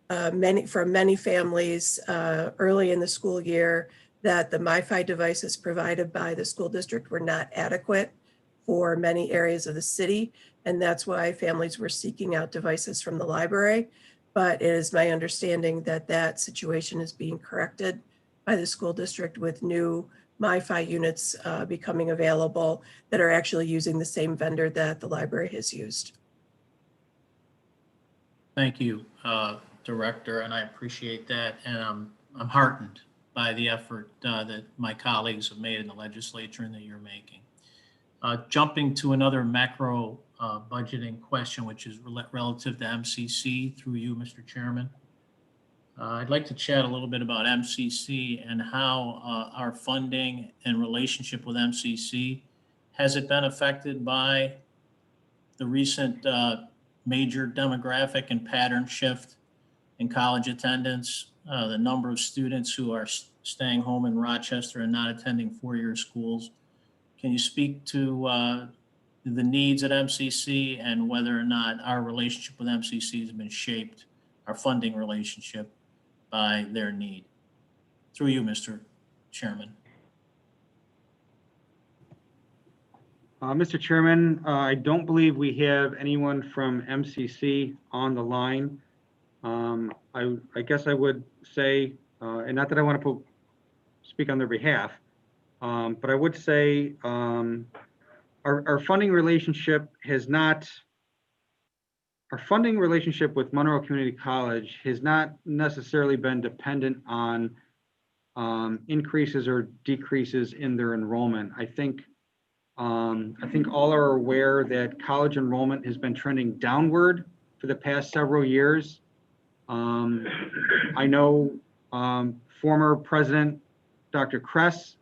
from many families early in the school year that the MiFi devices provided by the school district were not adequate for many areas of the city. And that's why families were seeking out devices from the library. But it is my understanding that that situation is being corrected by the school district with new MiFi units becoming available that are actually using the same vendor that the library has used.
Thank you, Director, and I appreciate that. And I'm heartened by the effort that my colleagues have made in the legislature and that you're making. Jumping to another macro budgeting question, which is relative to MCC through you, Mr. Chairman. I'd like to chat a little bit about MCC and how our funding and relationship with MCC, has it been affected by the recent major demographic and pattern shift in college attendance, the number of students who are staying home in Rochester and not attending four-year schools? Can you speak to the needs at MCC and whether or not our relationship with MCC has been shaped, our funding relationship, by their need? Through you, Mr. Chairman.
Mr. Chairman, I don't believe we have anyone from MCC on the line. I guess I would say, and not that I want to speak on their behalf, but I would say our funding relationship with Monroe Community College has not necessarily been dependent on increases or decreases in their enrollment. I think all are aware that college enrollment has been trending downward for the past several years. I know former President Dr. Kress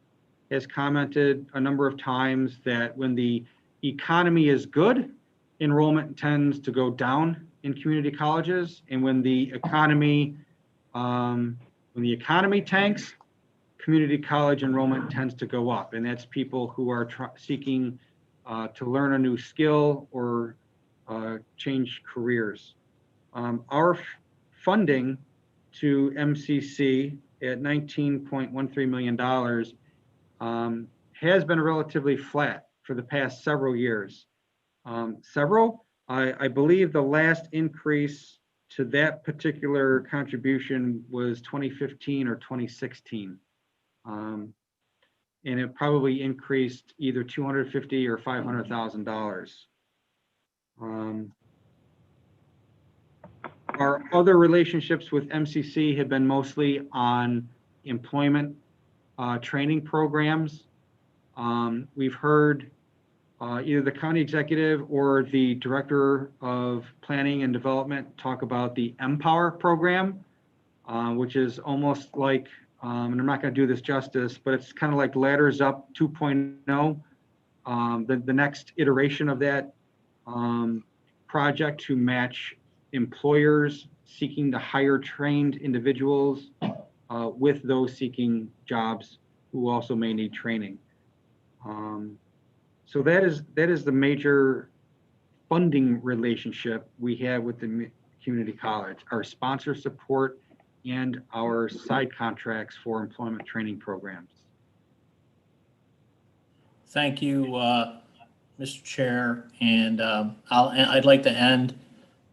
has commented a number of times that when the economy is good, enrollment tends to go down in community colleges, and when the economy tanks, community college enrollment tends to go up, and that's people who are seeking to learn a new skill or change careers. Our funding to MCC at $19.13 million has been relatively flat for the past several years. I believe the last increase to that particular contribution was 2015 or 2016. And it probably increased either $250,000 or $500,000. Our other relationships with MCC have been mostly on employment training programs. We've heard either the county executive or the director of planning and development talk about the Empower program, which is almost like, and I'm not going to do this justice, but it's kind of like Ladders Up 2.0, the next iteration of that project to match employers seeking to hire trained individuals with those seeking jobs who also may need training. So that is the major funding relationship we have with the community college, our sponsor support and our side contracts for employment training programs.
Thank you, Mr. Chair. And I'd like to end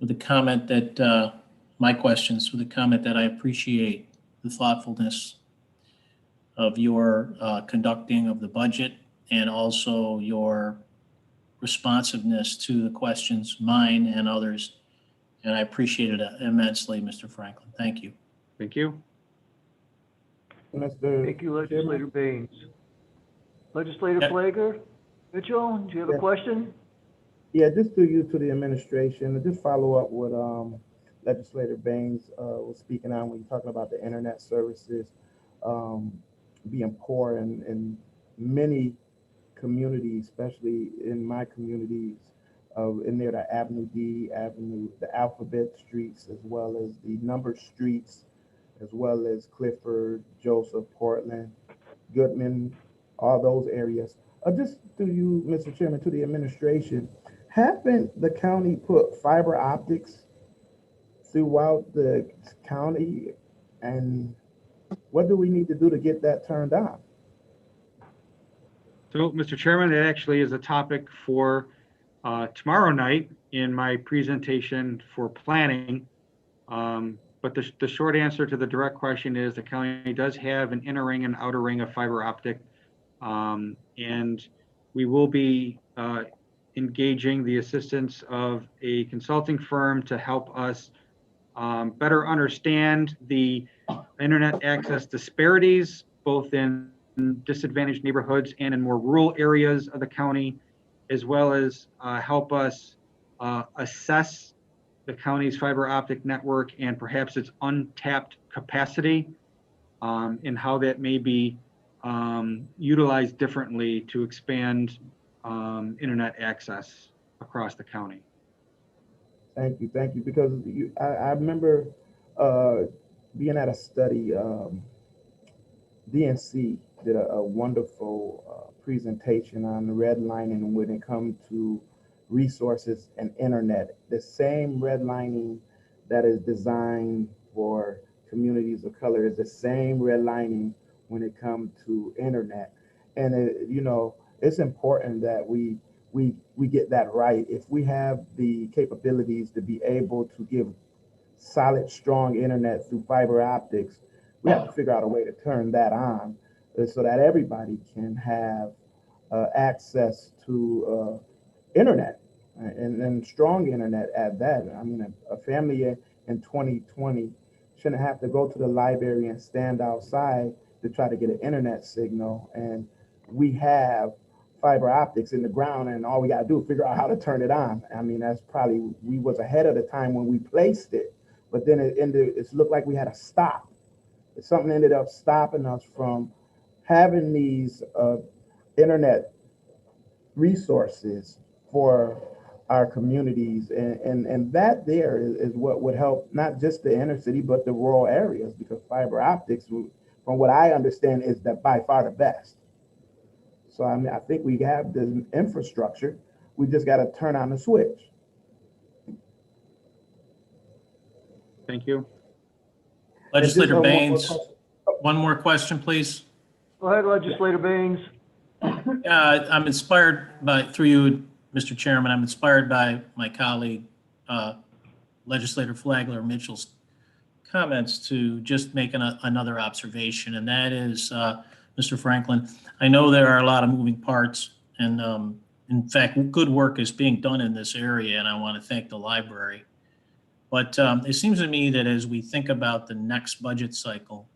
with a comment that my questions with a comment that I appreciate the thoughtfulness of your conducting of the budget and also your responsiveness to the questions, mine and others. And I appreciate it immensely, Mr. Franklin. Thank you.
Thank you.
Mr.
Thank you, Legislator Baines. Legislator
Yep.
Flager, Mitchell, do you have a question?
Yeah, just to you, to the administration, and just follow up what Legislator Baines was speaking on when you're talking about the internet services being poor in many communities, especially in my communities, in near the Avenue D, the Alphabet Streets, as well as the numbered streets, as well as Clifford, Joseph, Portland. Goodman, all those areas. Just to you, Mr. Chairman, to the administration, haven't the county put fiber optics throughout the county? And what do we need to do to get that turned on?
So, Mr. Chairman, it actually is a topic for tomorrow night in my presentation for planning. But the short answer to the direct question is the county does have an inner ring and outer ring of fiber optic. And we will be engaging the assistance of a consulting firm to help us better understand the internet access disparities, both in disadvantaged neighborhoods and in more rural areas of the county, as well as help us assess the county's fiber optic network and perhaps its untapped capacity, and how that may be utilized differently to expand internet access across the county.
Thank you, because I remember being at a study. DNC did a wonderful presentation on redlining when it comes to resources and internet. The same redlining that is designed for communities of color is the same redlining when it comes to internet. And it's important that we get that right. If we have the capabilities to be able to give solid, strong internet through fiber optics, we have to figure out a way to turn that on so that everybody can have access to internet and strong internet at that. I mean, a family in 2020 shouldn't have to go to the library and stand outside to try to get an internet signal. And we have fiber optics in the ground, and all we got to do is figure out how to turn it on. I mean, that's probably, we was ahead of the time when we placed it, but then it looked like we had to stop. Something ended up stopping us from having these internet resources for our communities, and that there is what would help not just the inner city but the rural areas, because fiber optics, from what I understand, is that by far the best. So I mean, I think we have the infrastructure, we just got to turn on the switch.
Thank you.
Legislator Baines, one more question, please.
Go ahead, Legislator Baines.
I'm inspired by, through you, Mr. Chairman, I'm inspired by my colleague, Legislator Flagler Mitchell's comments to just make another observation, and that is, Mr. Franklin, I know there are a lot of moving parts, and in fact, good work is being done in this area, and I want to thank the library. But it seems to me that as we think about the next budget cycle,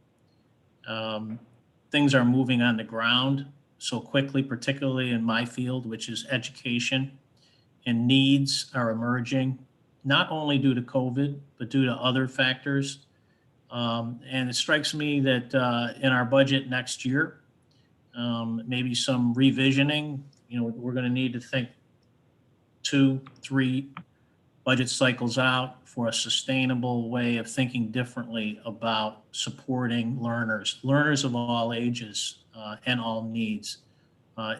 things are moving on the ground so quickly, particularly in my field, which is education, and needs are emerging, not only due to COVID, but due to other factors. And it strikes me that in our budget next year, maybe some revisioning, we're going to need to think 2-3 budget cycles out for a sustainable way of thinking differently about supporting learners of all ages and all needs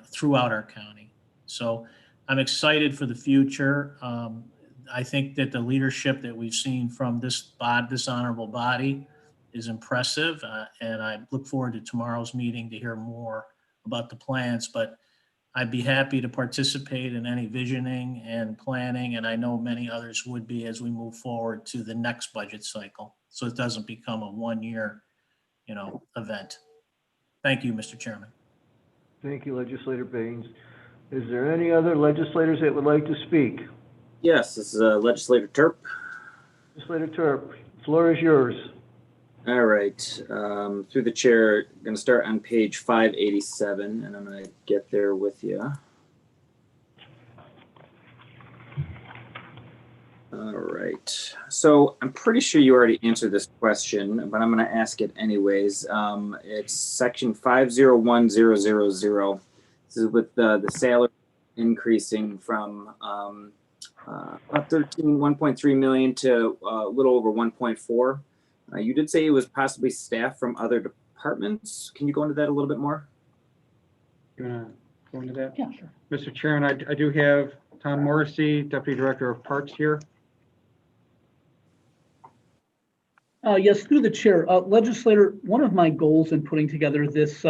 throughout our county. So I'm excited for the future. I think that the leadership that we've seen from this honorable body is impressive, and I look forward to tomorrow's meeting to hear more about the plans. But I'd be happy to participate in any visioning and planning, and I know many others would be as we move forward to the next budget cycle, so it doesn't become a one-year, event. Thank you, Mr. Chairman.
Thank you, Legislator Baines. Is there any other legislators that would like to speak?
Yes, this is Legislator Turp.
Legislator Turp, the floor is yours.
All right, through the chair, I'm going to start on page 587, and I'm going to get there with you. All right, so I'm pretty sure you already answered this question, but I'm going to ask it anyways. It's section 501000. This is with the salary increasing from about 1.3 million to a little over 1.4. You did say it was possibly staff from other departments. Can you go into that a little bit more?
You want to go into that?
Yeah, sure.
Mr. Chairman, I do have Tom Morrissey, Deputy Director of Parks here.
Yes, through the chair, legislator, one of my goals in putting together this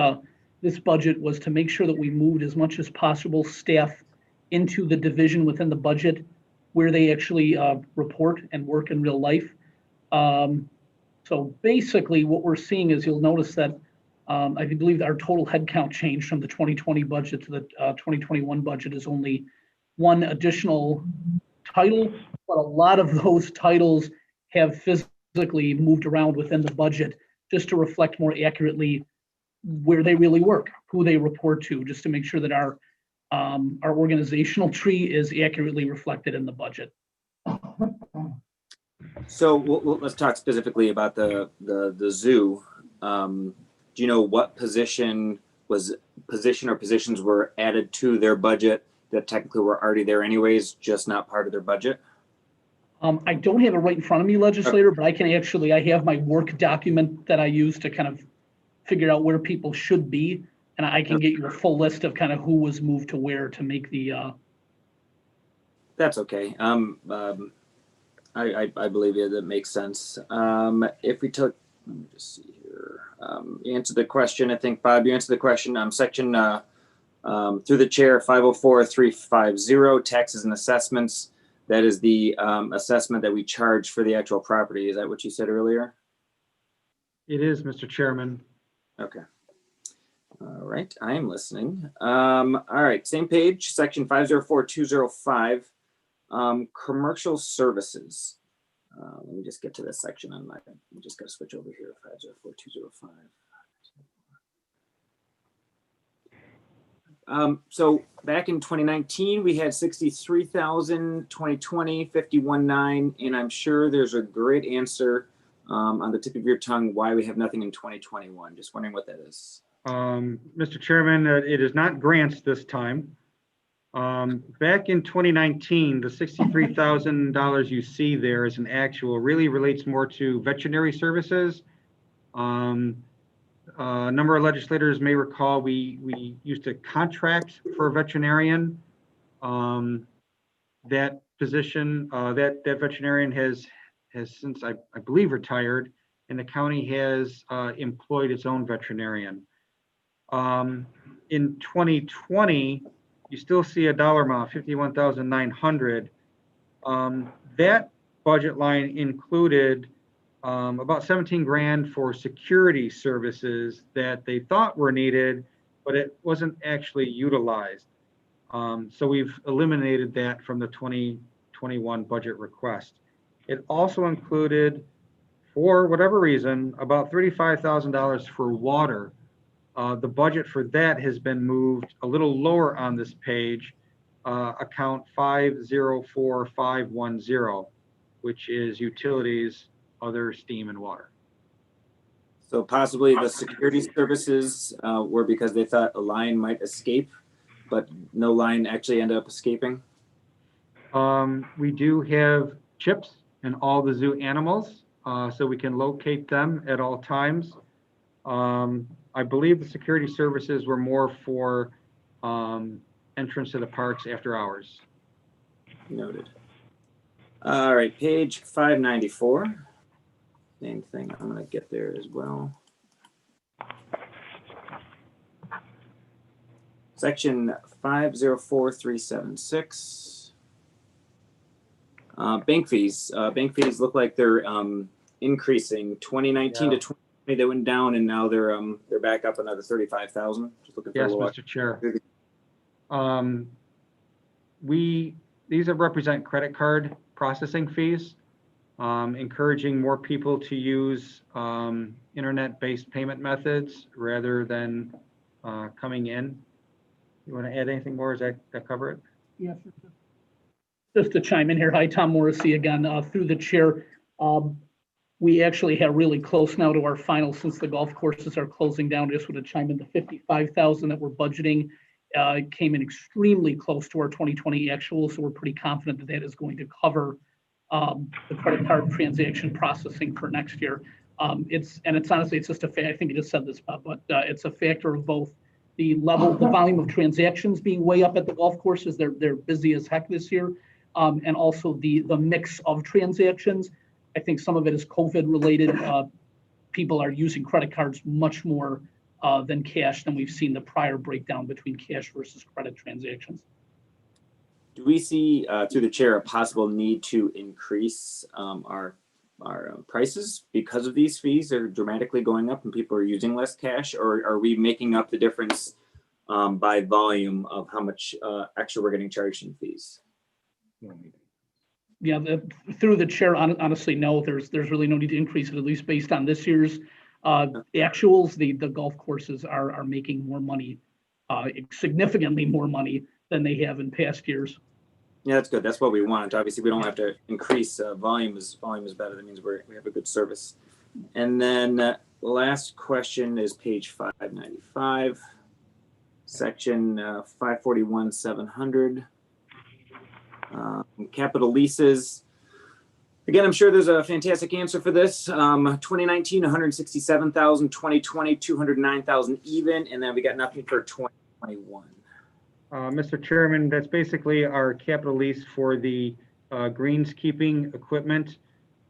budget was to make sure that we moved as much as possible staff into the division within the budget where they actually report and work in real life. So basically what we're seeing is you'll notice that I believe our total headcount change from the 2020 budget to the 2021 budget is only one additional title, but a lot of those titles have physically moved around within the budget just to reflect more accurately where they really work, who they report to, just to make sure that our organizational tree is accurately reflected in the budget.
So let's talk specifically about the zoo. Do you know what position or positions were added to their budget that technically were already there anyways, just not part of their budget?
I don't have it right in front of me, legislator, but I have my work document that I use to kind of figure out where people should be. And I can get you a full list of kind of who was moved to where to make the.
That's okay. I believe you. That makes sense. If we took, let me just see here. You answered the question. I think, Bob, you answered the question. Section through the chair 504-350, taxes and assessments. That is the assessment that we charge for the actual property. Is that what you said earlier?
It is, Mr. Chairman.
Okay. All right, I am listening. All right, same page, section 504-205, commercial services. Let me just get to this section on my, I'm just gonna switch over here, 504-205. So back in 2019, we had 63,000, 2020, 51.9, and I'm sure there's a great answer on the tip of your tongue why we have nothing in 2021. Just wondering what that is.
Mr. Chairman, it is not grants this time. Back in 2019, the $63,000 you see there as an actual really relates more to veterinary services. A number of legislators may recall we used to contract for a veterinarian. That position, that veterinarian has since I believe retired, and the county has employed its own veterinarian. In 2020, you still see a dollar amount, $51,900. That budget line included about 17 grand for security services that they thought were needed, but it wasn't actually utilized. So we've eliminated that from the 2021 budget request. It also included, for whatever reason, about $35,000 for water. The budget for that has been moved a little lower on this page, account 504510, which is utilities, other steam and water.
So possibly the security services were because they thought a lion might escape, but no lion actually ended up escaping.
We do have chips in all the zoo animals, so we can locate them at all times. I believe the security services were more for entrance to the parks after hours.
Noted. All right, page 594. Same thing, I'm gonna get there as well. Section 504376. Bank fees. Bank fees look like they're increasing. 2019 to 2020, they went down, and now they're back up another 35,000. Just looking for
Yes,
a little.
Mr. Chair. These represent credit card processing fees, encouraging more people to use internet-based payment methods rather than coming in. You want to add anything more? Does that cover it?
Yes. Just to chime in here, hi, Tom Morrissey again, through the chair. We actually have really close now to our final, since the golf courses are closing down. Just want to chime in, the 55,000 that we're budgeting came in extremely close to our 2020 actual, so we're pretty confident that that is going to cover the credit card transaction processing for next year. It's honestly, it's just a fact. I think you just said this, Bob, but it's a factor of both the volume of transactions being way up at the golf courses. They're busy as heck this year. And also the mix of transactions. I think some of it is COVID related. People are using credit cards much more than cash than we've seen the prior breakdown between cash versus credit transactions.
Do we see, through the chair, a possible need to increase our prices because of these fees are dramatically going up and people are using less cash, or are we making up the difference by volume of how much extra we're getting charged in fees?
Yeah, through the chair, honestly, no, there's really no need to increase it, at least based on this year's actuals. The golf courses are making more money, significantly more money than they have in past years.
Yeah, that's good. That's what we want. Obviously, we don't have to increase volume is better. That means we have a good service. And then the last question is page 595, section 541-700. Capital leases. Again, I'm sure there's a fantastic answer for this. 2019, 167,000, 2020, 209,000 even, and then we got nothing for 2021.
Mr. Chairman, that's basically our capital lease for the greenskeeping equipment.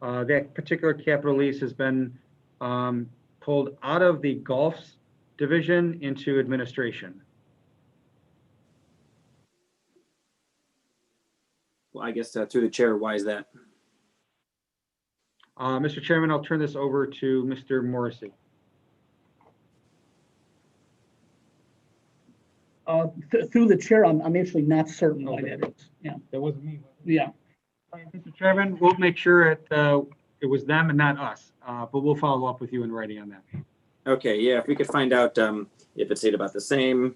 That particular capital lease has been pulled out of the golf division into administration.
Well, I guess through the chair, why is that?
Mr. Chairman, I'll turn this over to Mr. Morrissey.
Through the chair, I'm actually not certain why that is. Yeah.
That wasn't me.
Yeah.
Mr. Chairman, we'll make sure it was them and not us, but we'll follow up with you in writing on that.
Okay, yeah, if we could find out if it stayed about the same,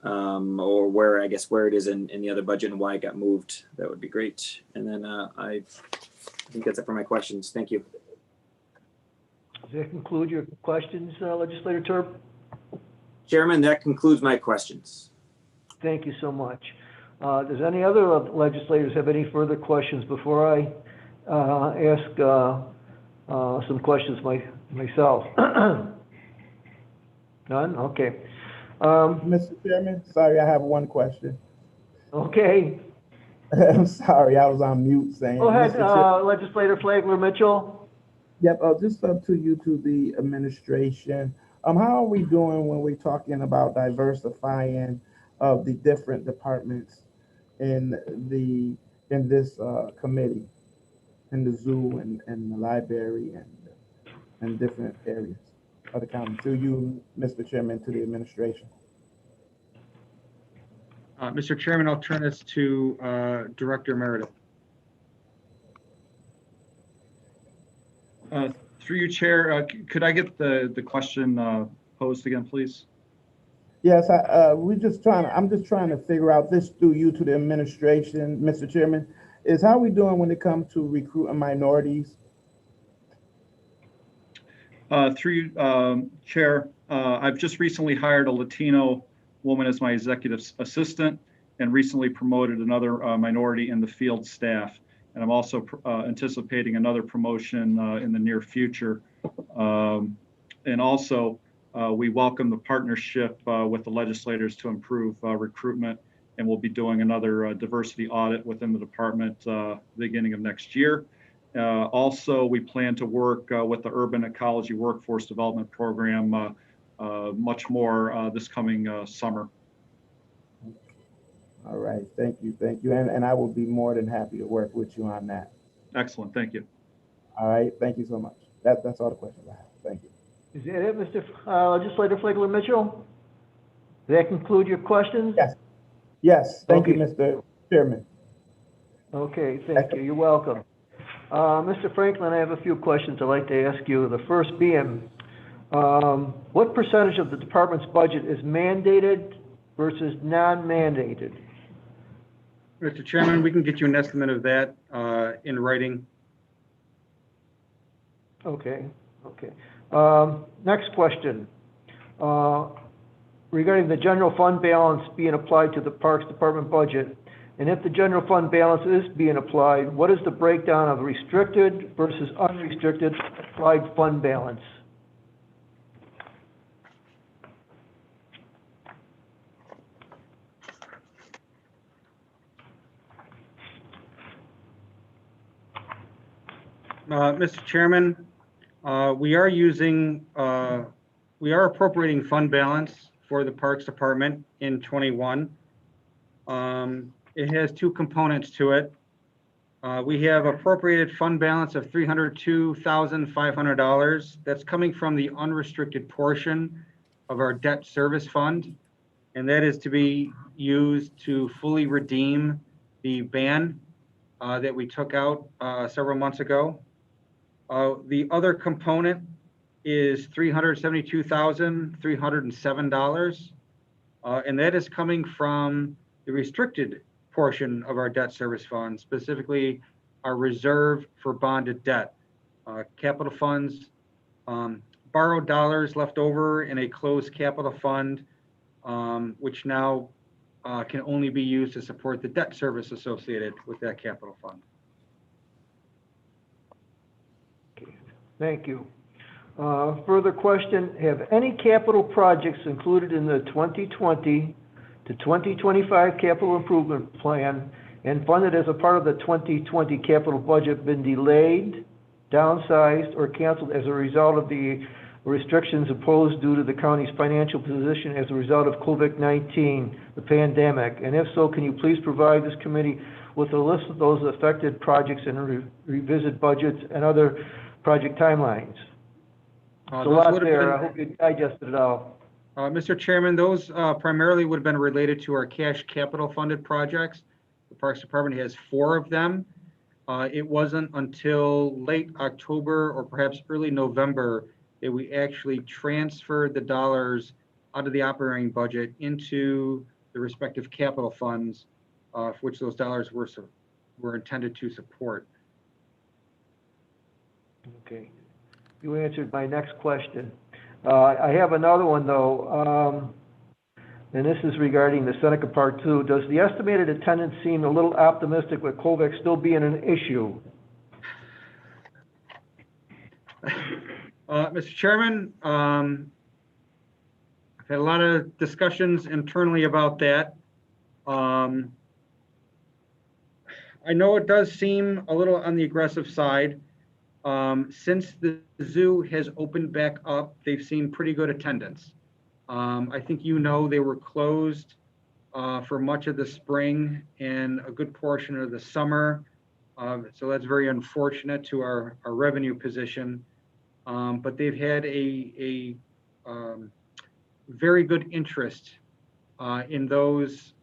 or where it is in the other budget and why it got moved, that would be great. And then I think that's it for my questions. Thank you.
Does that conclude your questions, Legislator Turp?
Chairman, that concludes my questions.
Thank you so much. Does any other legislators have any further questions before I ask some questions myself? None? Okay.
Mr. Chairman, sorry, I have one question.
Okay.
I'm sorry, I was on mute saying.
Go ahead, Legislator Flagler Mitchell.
Yep, just up to you, to the administration. How are we doing when we're talking about diversifying of the different departments in this committee, in the zoo and the library and different areas of the county? To you, Mr. Chairman, to the administration.
Mr. Chairman, I'll turn this to Director Meredith.
Through you, Chair, could I get the question posed again, please?
Yes, I'm just trying to figure out this through you to the administration, Mr. Chairman, is how we doing when it comes to recruiting minorities?
Through you, Chair, I've just recently hired a Latino woman as my executive assistant and recently promoted another minority in the field staff. And I'm also anticipating another promotion in the near future. And also, we welcome the partnership with the legislators to improve recruitment, and we'll be doing another diversity audit within the department beginning of next year. Also, we plan to work with the Urban Ecology Workforce Development Program much more this coming summer.
All right, thank you. And I will be more than happy to work with you on that.
Excellent, thank you.
All right, thank you so much. That's all the questions I have. Thank you.
Is that it, Mr. Legislator Flagler Mitchell? Does that conclude your questions?
Yes, thank you,
Okay.
Mr. Chairman.
Okay, thank you. You're welcome. Mr. Franklin, I have a few questions I'd like to ask you. The first being, what percentage of the department's budget is mandated versus non-mandated?
Mr. Chairman, we can get you an estimate of that in writing.
Okay. Next question. Regarding the general fund balance being applied to the Parks Department budget And if the general fund balance is being applied, what is the breakdown of restricted versus unrestricted applied fund balance?
Mr. Chairman, we are appropriating fund balance for the Parks Department in '21. It has two components to it. We have appropriated fund balance of $302,500. That's coming from the unrestricted portion of our debt service fund. And that is to be used to fully redeem the ban that we took out several months ago. The other component is $372,307. And that is coming from the restricted portion of our debt service fund, specifically our reserve for bonded debt. Capital funds, borrowed dollars left over in a closed capital fund, which now can only be used to support the debt service associated with that capital fund.
Thank you. Further question, have any capital projects included in the 2020 to 2025 capital improvement plan and funded as a part of the 2020 capital budget been delayed, downsized, or canceled as a result of the restrictions imposed due to the county's financial position as a result of COVID-19, the pandemic? And if so, can you please provide this committee with a list of those affected projects and revisit budgets and other project timelines? There's a lot there. I hope you digested it all.
Mr. Chairman, those primarily would have been related to our cash capital funded projects. The Parks Department has 4 of them. It wasn't until late October or perhaps early November that we actually transferred the dollars out of the operating budget into the respective capital funds, for which those dollars were intended to support.
Okay. You answered my next question. I have another one though, and this is regarding the Seneca Park 2. Does the estimated attendance seem a little optimistic with COVID still being an issue?
Mr. Chairman, I've had a lot of discussions internally about that. I know it does seem a little on the aggressive side. Since the zoo has opened back up, they've seen pretty good attendance. I think they were closed for much of the spring and a good portion of the summer. So that's very unfortunate to our revenue position. But they've had a very good interest in those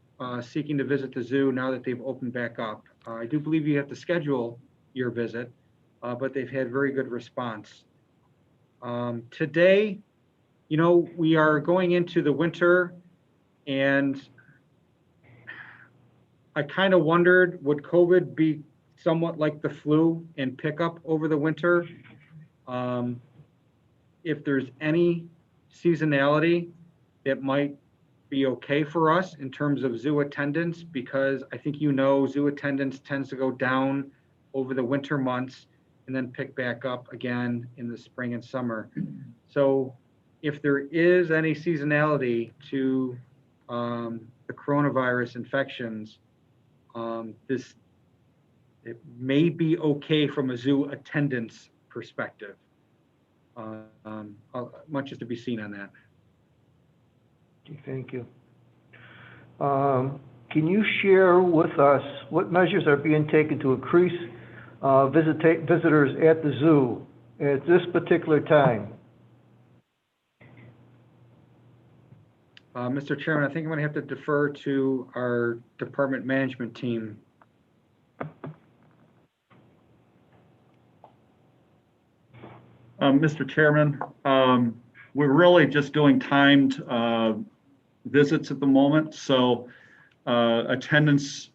seeking to visit the zoo now that they've opened back up. I do believe you have to schedule your visit, but they've had very good response. Today, we are going into the winter, and I kind of wondered, would COVID be somewhat like the flu and pick up over the winter? If there's any seasonality that might be okay for us in terms of zoo attendance, because I think zoo attendance tends to go down over the winter months and then pick back up again in the spring and summer. So if there is any seasonality to the coronavirus infections, it may be okay from a zoo attendance perspective. Much is to be seen on that.
Okay, thank you. Can you share with us what measures are being taken to increase visitors at the zoo at this particular time?
Mr. Chairman, I think I'm going to have to defer to our department management team.
Mr. Chairman, we're really just doing timed visits at the moment. So attendance,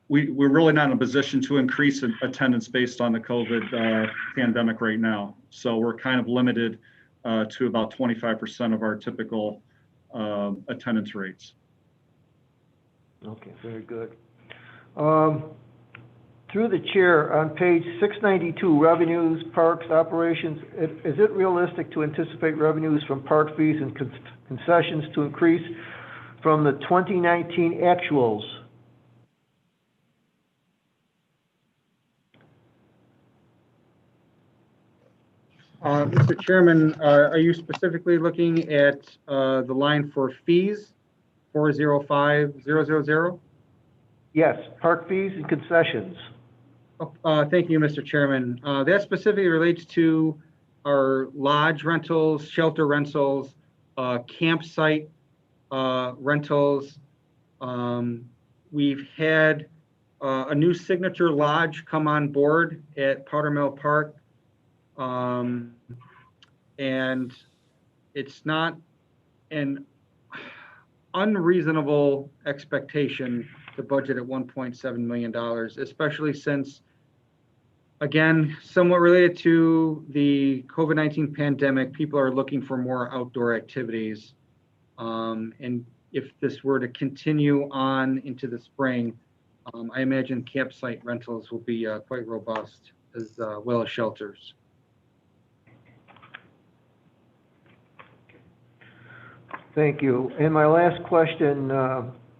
we're really not in a position to increase attendance based on the COVID pandemic right now. So we're kind of limited to about 25% of our typical attendance rates.
Okay, very good. Through the chair, on page 692, revenues, parks, operations, is it realistic to anticipate revenues from park fees and concessions to increase from the 2019 actuals?
Mr. Chairman, are you specifically looking at the line for fees, 405000?
Yes, park fees and concessions.
Thank you, Mr. Chairman. That specifically relates to our lodge rentals, shelter rentals, campsite rentals. We've had a new signature lodge come on board at Powder Mill Park. And it's not an unreasonable expectation to budget at $1.7 million, especially since, again, somewhat related to the COVID-19 pandemic, people are looking for more outdoor activities. And if this were to continue on into the spring, I imagine campsite rentals will be quite robust, as well as shelters.
Thank you. And my last question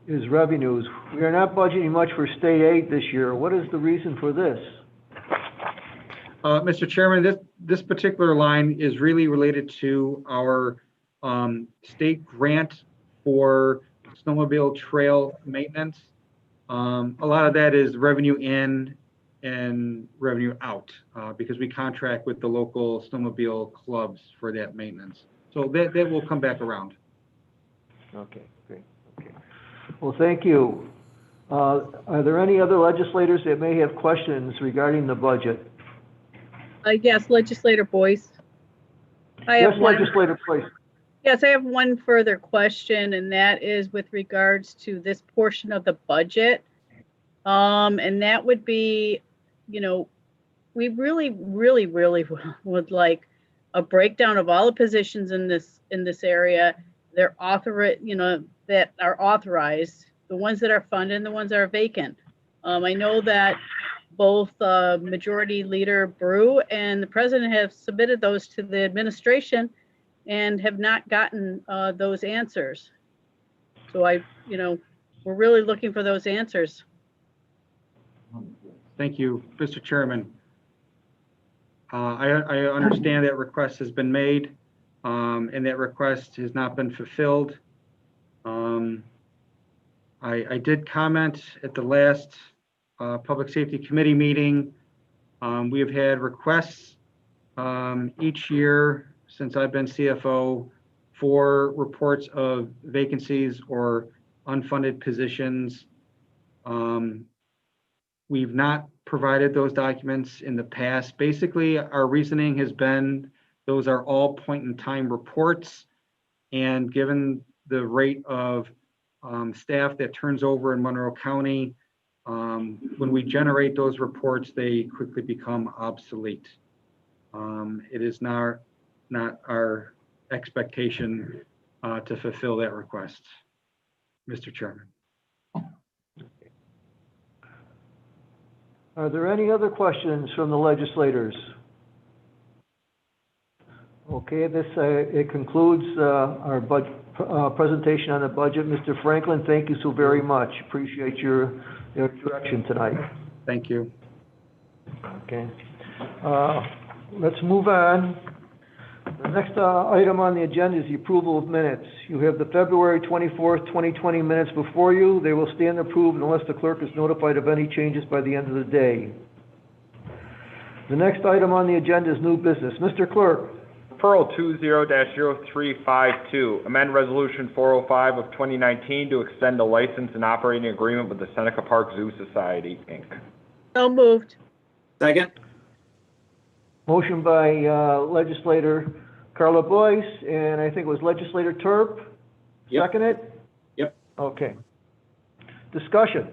is revenues. We are not budgeting much for state aid this year. What is the reason for this?
Mr. Chairman, this particular line is really related to our state grant for snowmobile trail maintenance. A lot of that is revenue in and revenue out because we contract with the local snowmobile clubs for that maintenance. So that will come back around.
Okay, great. Okay. Well, thank you. Are there any other legislators that may have questions regarding the budget?
Yes, Legislator Boyce.
Yes, Legislator Boyce.
Yes, I have one further question, and that is with regards to this portion of the budget. And that would be, we really would like a breakdown of all the positions in this area. They're that are authorized, the ones that are funded and the ones that are vacant. I know that both Majority Leader Brew and the President have submitted those to the administration and have not gotten those answers. So we're really looking for those answers.
Thank you, Mr. Chairman. I understand that request has been made. And that request has not been fulfilled. I did comment at the last Public Safety Committee meeting. We have had requests each year since I've been CFO for reports of vacancies or unfunded positions. We've not provided those documents in the past. Basically, our reasoning has been those are all point in time reports. And given the rate of staff that turns over in Monroe County, when we generate those reports, they quickly become obsolete. It is not our expectation to fulfill that request, Mr. Chairman.
Are there any other questions from the legislators? Okay, it concludes our presentation on the budget. Mr. Franklin, thank you so very much. Appreciate your direction tonight.
Thank you.
Okay. Let's move on. The next item on the agenda is the approval of minutes. You have the February 24th, 2020 minutes before you. They will stand approved unless the clerk is notified of any changes by the end of the day. The next item on the agenda is new business. Mr. Clerk.
Referral 20-0352, amend Resolution 405 of 2019 to extend a license and operating agreement with the Seneca Park Zoo Society, Inc.
So moved.
Second.
Motion by Legislator Carla Boyce, and I think it was Legislator Terp.
Yep.
Second it?
Yep.
Okay. Discussion.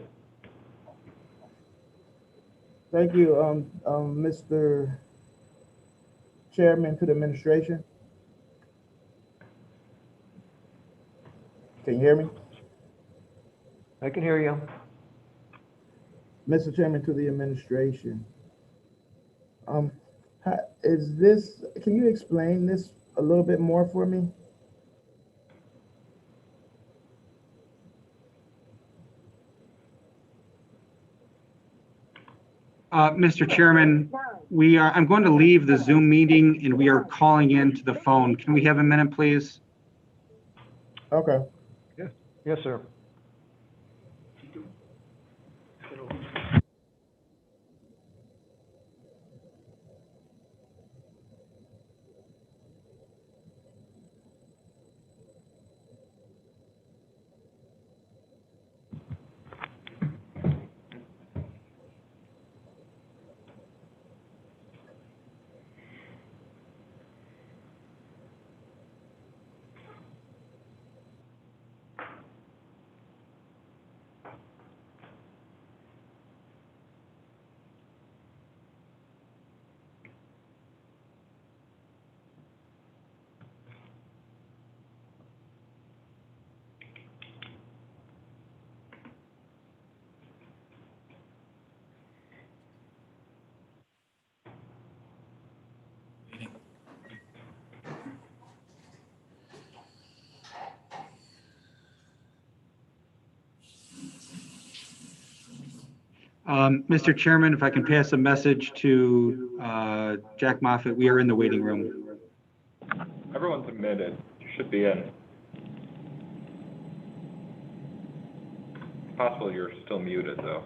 Thank you, Mr. Chairman, to the administration. Can you hear me?
I can hear you.
Mr. Chairman, to the administration. Is this, can you explain this a little bit more for me?
Mr. Chairman, I'm going to leave the Zoom meeting and we are calling into the phone. Can we have a minute, please?
Okay.
Yes, sir.
Mr. Chairman, if I can pass a message to Jack Moffett, we are in the waiting room.
Everyone's admitted. You should be in. It's possible you're still muted, though.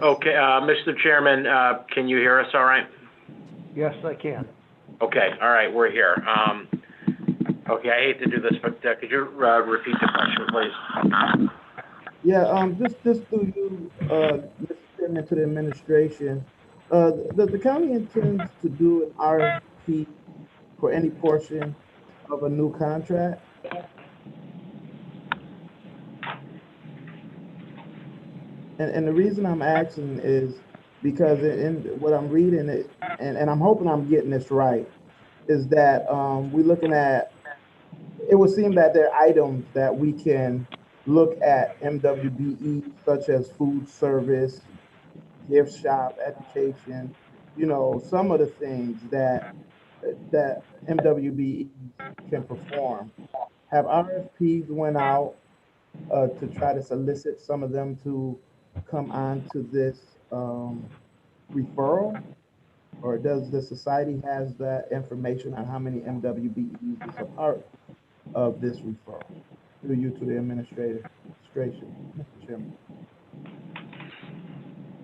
Okay, Mr. Chairman, can you hear us all right?
Yes, I can.
Okay, all right, we're here. Okay, I hate to do this, but could you repeat the question, please?
Yeah, just through you, Mr. Chairman, to the administration. The county intends to do an RFP for any portion of a new contract. And the reason I'm asking is because in what I'm reading, and I'm hoping I'm getting this right, is that we're looking at, it would seem that there are items that we can look at MWBE, such as food service, gift shop, education, you know, some of the things that MWBE can perform. Have RFPs went out to try to solicit some of them to come on to this referral? Or does the society has that information on how many MWBEs is a part of this referral? Through you to the administration, Mr. Chairman.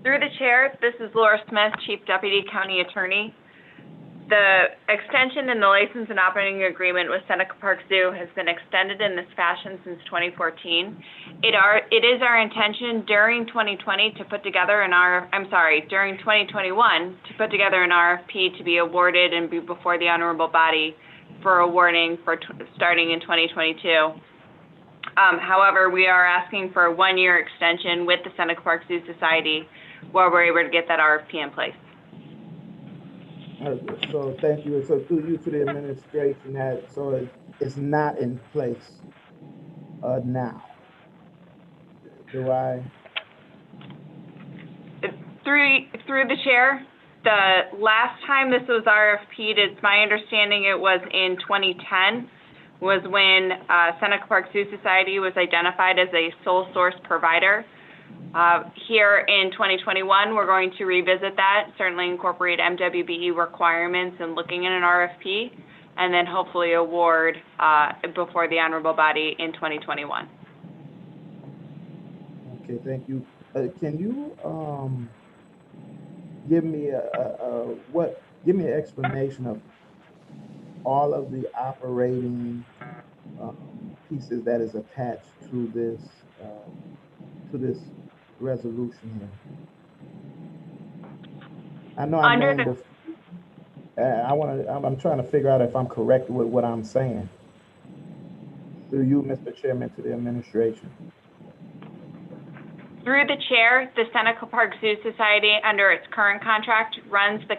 Through the chair, this is Laura Smith, Chief Deputy County Attorney. The extension in the license and operating agreement with Seneca Park Zoo has been extended in this fashion since 2014. It is our intention during 2020 to put together during 2021 to put together an RFP to be awarded and be before the honorable body for awarding for starting in 2022. However, we are asking for a 1-year extension with the Seneca Park Zoo Society where we're able to get that RFP in place.
So thank you. So through you to the administration, so it's not in place now. Do I?
Through the chair, the last time this was RFP'd, it's my understanding it was in 2010, was when Seneca Park Zoo Society was identified as a sole source provider. Here in 2021, we're going to revisit that, certainly incorporate MWBE requirements and looking at an RFP, and then hopefully award before the honorable body in 2021.
Okay, thank you. Can you give me give me an explanation of all of the operating pieces that is attached to this resolution here? I know I'm I'm trying to figure out if I'm correct with what I'm saying. Through you, Mr. Chairman, to the administration.
Through the chair, the Seneca Park Zoo Society, under its current contract, runs the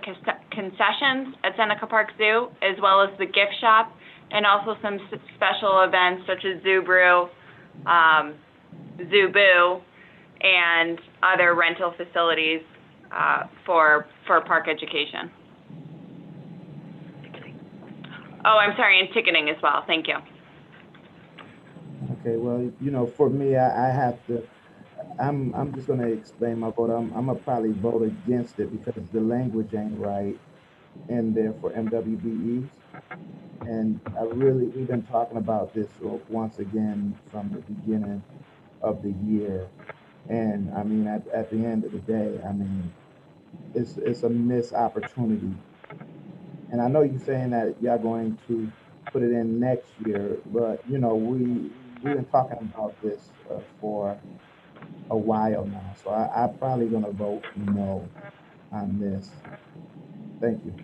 concessions at Seneca Park Zoo, as well as the gift shop, and also some special events such as Zoo Brew, Zoo Boo, and other rental facilities for park education. Oh, I'm sorry, and ticketing as well. Thank you.
Okay, well, you know, for me, I have to, I'm just gonna explain my vote. I'm gonna probably vote against it because the language ain't right in there for MWBEs. And we've been talking about this once again from the beginning of the year. And I mean, at the end of the day, I mean, it's a missed opportunity. And I know you're saying that y'all going to put it in next year, but you know, we've been talking about this for a while now. So I'm probably gonna vote no on this. Thank you.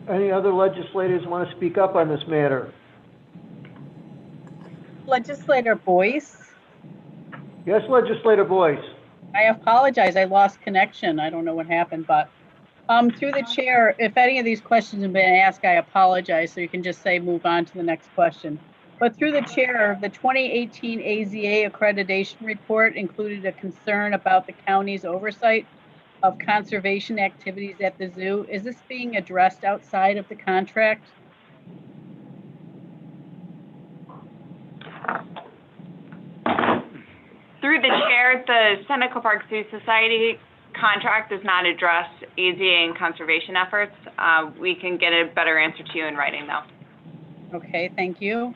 Any other legislators want to speak up on this matter?
Legislator Boyce,
Yes, Legislator Boyce.
I apologize, I lost connection. I don't know what happened, but through the chair, if any of these questions have been asked, I apologize. So you can just say move on to the next question. But through the chair, the 2018 AZA accreditation report included a concern about the county's oversight of conservation activities at the zoo. Is this being addressed outside of the contract?
Through the chair, the Seneca Park Zoo Society contract does not address AZA and conservation efforts. We can get a better answer to you in writing, though.
Okay, thank you.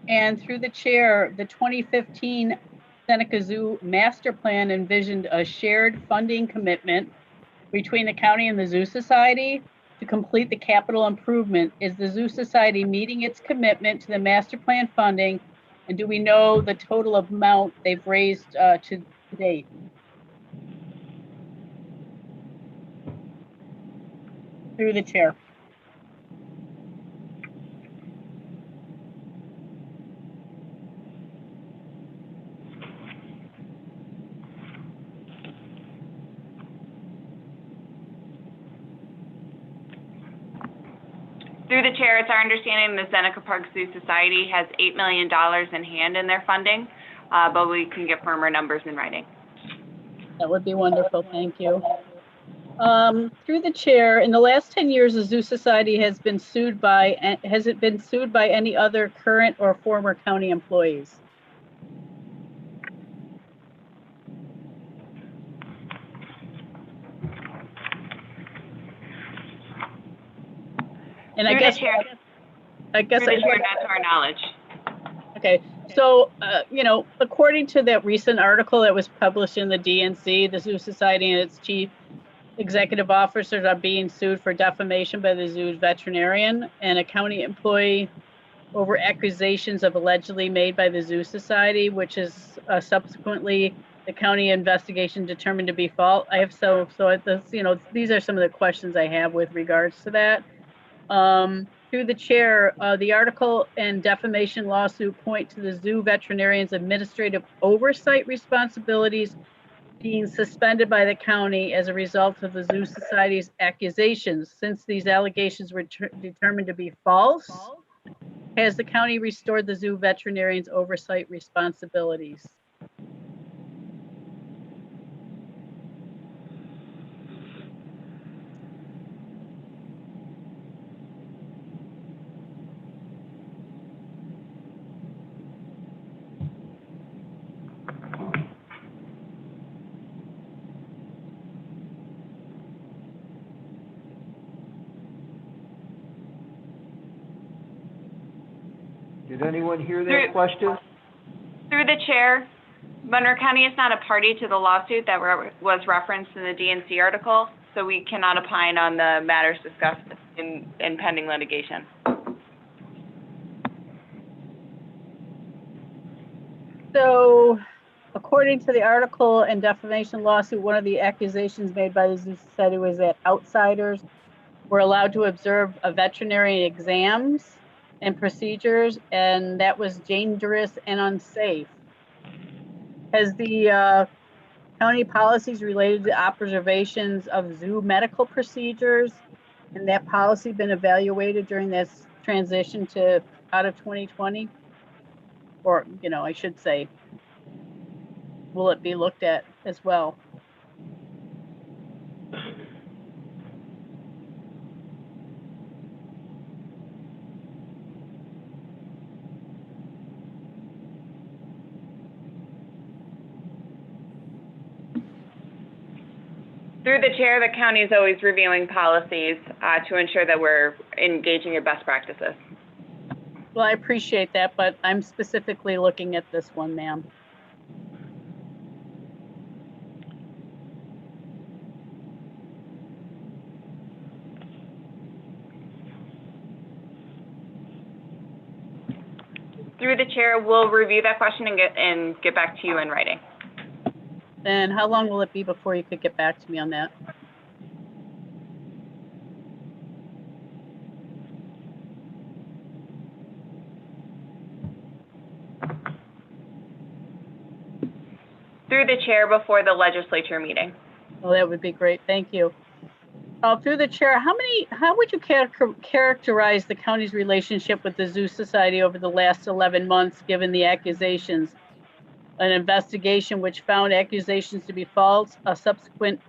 And through the chair, the 2015 Seneca Zoo Master Plan envisioned a shared funding commitment between the county and the Zoo Society to complete the capital improvement. Is the Zoo Society meeting its commitment to the master plan funding? And do we know the total amount they've raised to date? Through the chair.
Through the chair, it's our understanding the Seneca Park Zoo Society has $8 million in hand in their funding, but we can get firmer numbers in writing.
That would be wonderful, thank you. Through the chair, in the last 10 years, the Zoo Society has it been sued by any other current or former county employees? And I guess,
Through the chair, not to our knowledge.
Okay, so, you know, according to that recent article that was published in the DNC, the Zoo Society and its chief executive officers are being sued for defamation by the zoo's veterinarian and a county employee over accusations of allegedly made by the Zoo Society, which is subsequently the county investigation determined to be false. You know, these are some of the questions I have with regards to that. Through the chair, the article and defamation lawsuit point to the zoo veterinarian's administrative oversight responsibilities being suspended by the county as a result of the Zoo Society's accusations. Since these allegations were determined to be false, has the county restored the zoo veterinarian's oversight responsibilities?
Did anyone hear that question?
Through the chair, Monroe County is not a party to the lawsuit that was referenced in the DNC article, so we cannot opine on the matters discussed in pending litigation.
So, according to the article and defamation lawsuit, one of the accusations made by the Zoo Society was that outsiders were allowed to observe a veterinary exams and procedures, and that was dangerous and unsafe. Has the county policies related to observations of zoo medical procedures and that policy been evaluated during this transition to out of 2020? Or, I should say, will it be looked at as well?
Through the chair, the county is always reviewing policies to ensure that we're engaging in best practices.
Well, I appreciate that, but I'm specifically looking at this one, ma'am.
Through the chair, we'll review that question and get back to you in writing.
And how long will it be before you could get back to me on that?
Through the chair before the legislature meeting.
Well, that would be great. Thank you. Through the chair, how would you characterize the county's relationship with the Zoo Society over the last 11 months, given the accusations? An investigation which found accusations to be false, a subsequent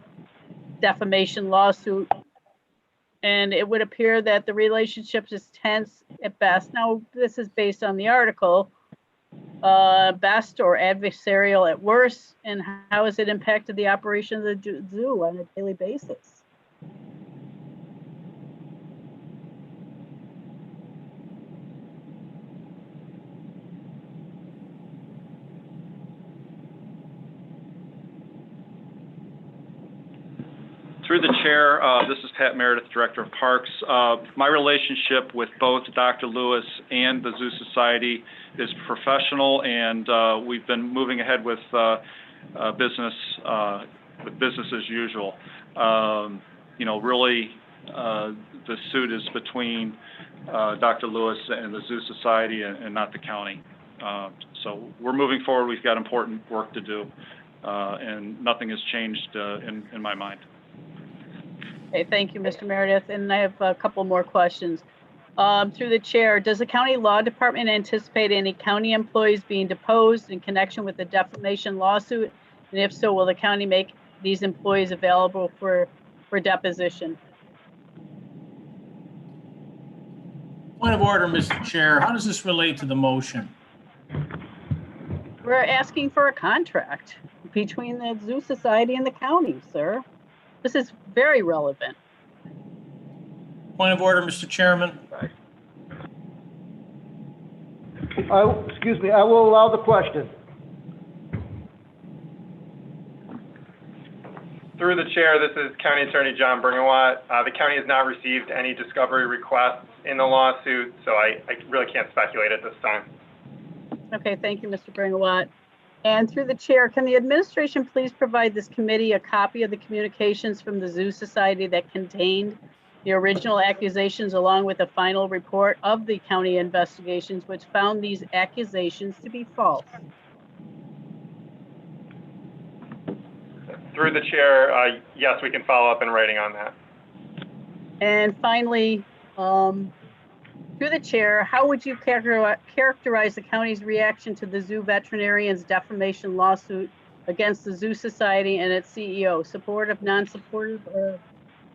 defamation lawsuit, and it would appear that the relationship is tense at best. Now, this is based on the article, best or adversarial at worst, and how has it impacted the operation of the zoo on a daily basis?
Through the chair, this is Pat Meredith, Director of Parks. My relationship with both Dr. Lewis and the Zoo Society is professional, and we've been moving ahead with business as usual. Really, the suit is between Dr. Lewis and the Zoo Society and not the county. So we're moving forward. We've got important work to do, and nothing has changed in my mind.
Okay, thank you, Mr. Meredith. And I have a couple more questions. Through the chair, does the county law department anticipate any county employees being deposed in connection with the defamation lawsuit? And if so, will the county make these employees available for deposition?
Point of order, Mr. Chair. How does this relate to the motion?
We're asking for a contract between the Zoo Society and the county, sir. This is very relevant.
Point of order, Mr. Chairman.
Excuse me, I will allow the question.
Through the chair, this is County Attorney John Bringawatt. The county has not received any discovery requests in the lawsuit, so I really can't speculate at this time.
Okay, thank you, Mr. Bringawatt. And through the chair, can the administration please provide this committee a copy of the communications from the Zoo Society that contained the original accusations along with a final report of the county investigations which found these accusations to be false?
Through the chair, yes, we can follow up in writing on that.
And finally, through the chair, how would you characterize the county's reaction to the zoo veterinarian's defamation lawsuit against the Zoo Society and its CEO? Supportive, non-supportive, or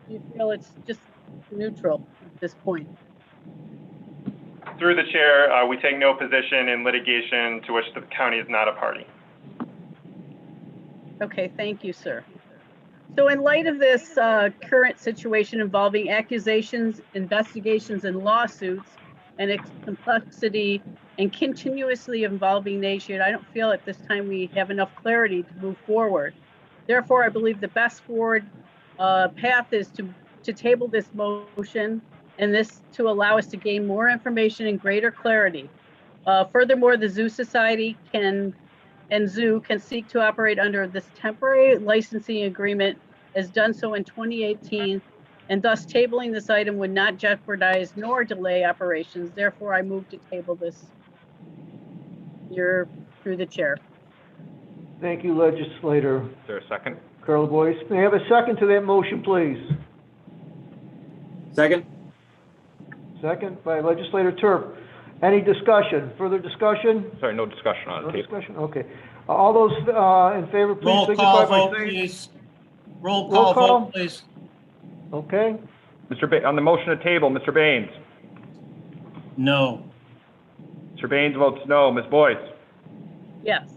do you feel it's just neutral at this point?
Through the chair, we take no position in litigation to which the county is not a party.
Okay, thank you, sir. So in light of this current situation involving accusations, investigations, and lawsuits, and its complexity and continuously evolving nature, I don't feel at this time we have enough clarity to move forward. Therefore, I believe the best forward path is to table this motion and this to allow us to gain more information and greater clarity. Furthermore, the Zoo Society and Zoo can seek to operate under this temporary licensing agreement as done so in 2018 and thus tabling this item would not jeopardize nor delay operations. Therefore, I move to table this through the chair.
Thank you, legislator
Is there a second?
Carla Boyce. May I have a second to that motion, please?
Second?
Second by legislator Turp. Any discussion, further discussion?
Sorry, no discussion on
No
the table.
discussion, okay. All those in favor, please
Roll
signify
call
by
vote,
saying.
please. Roll
Roll
call
call.
vote, please.
Okay,
On the motion to table, Mr. Baines.
No.
Mr. Baines votes no. Ms. Boyce.
Yes.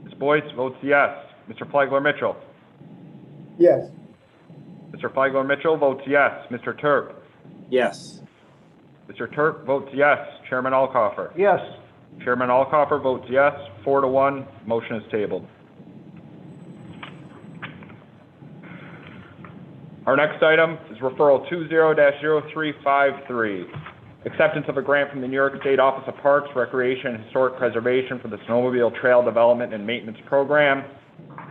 Ms. Boyce votes yes. Mr. Flagler Mitchell.
Yes.
Mr. Flagler Mitchell votes yes. Mr. Turp.
Yes.
Mr. Turp votes yes. Chairman Alcoffer.
yes.
Chairman Alcoffer votes yes, 4-1, motion is tabled. Our next item is referral 20-0353, acceptance of a grant from the New York State Office of Parks, Recreation, and Historic Preservation for the Snowmobile Trail Development and Maintenance Program,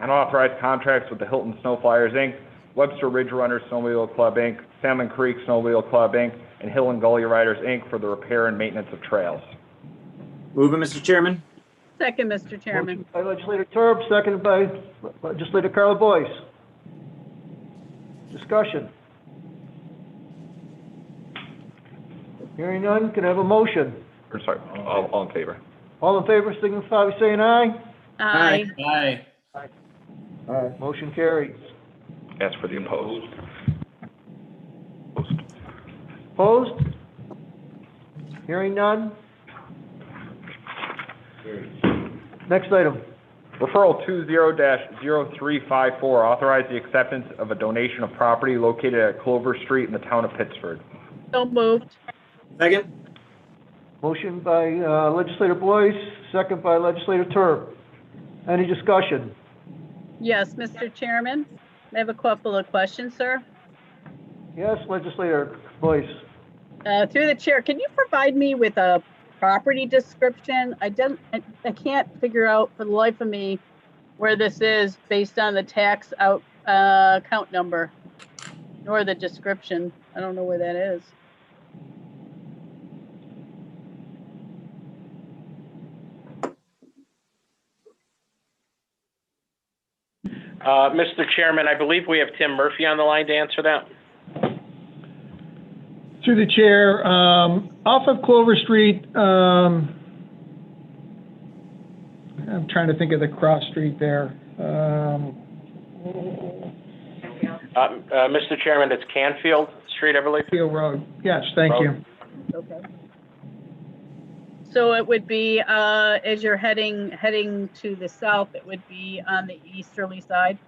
and authorized contracts with the Hilton Snow Flyers, Inc., Webster Ridge Runners Snowmobile Club, Inc., Salmon Creek Snowmobile Club, Inc., and Hill and Gully Riders, Inc. for the repair and maintenance of trails.
Move it, Mr. Chairman.
Second, Mr. Chairman.
Motion by legislator Turp, seconded by legislator Carla Boyce. Discussion. Hearing none, can I have a motion?
Or sorry, all in favor.
All in favor, signify by saying aye.
Aye.
Aye.
Motion carries.
Ask for the opposed. Opposed.
Opposed? Hearing none? Next item.
Referral 20-0354, authorize the acceptance of a donation of property located at Clover Street in the town of Pittsford.
So moved.
Second?
Motion by legislator Boyce, second by legislator Turp. Any discussion?
Yes, Mr. Chairman. I have a couple of questions, sir.
Yes, legislator Boyce.
Through the chair, can you provide me with a property description? I can't figure out for the life of me where this is based on the tax account number, nor the description. I don't know where that is.
Mr. Chairman, I believe we have Tim Murphy on the line to answer that.
Through the chair, off of Clover Street, I'm trying to think of the cross street there.
Mr. Chairman, it's Canfield Street, I believe.
Field Road. Yes, thank you.
Okay. So it would be, as you're heading to the south, it would be on the easterly side?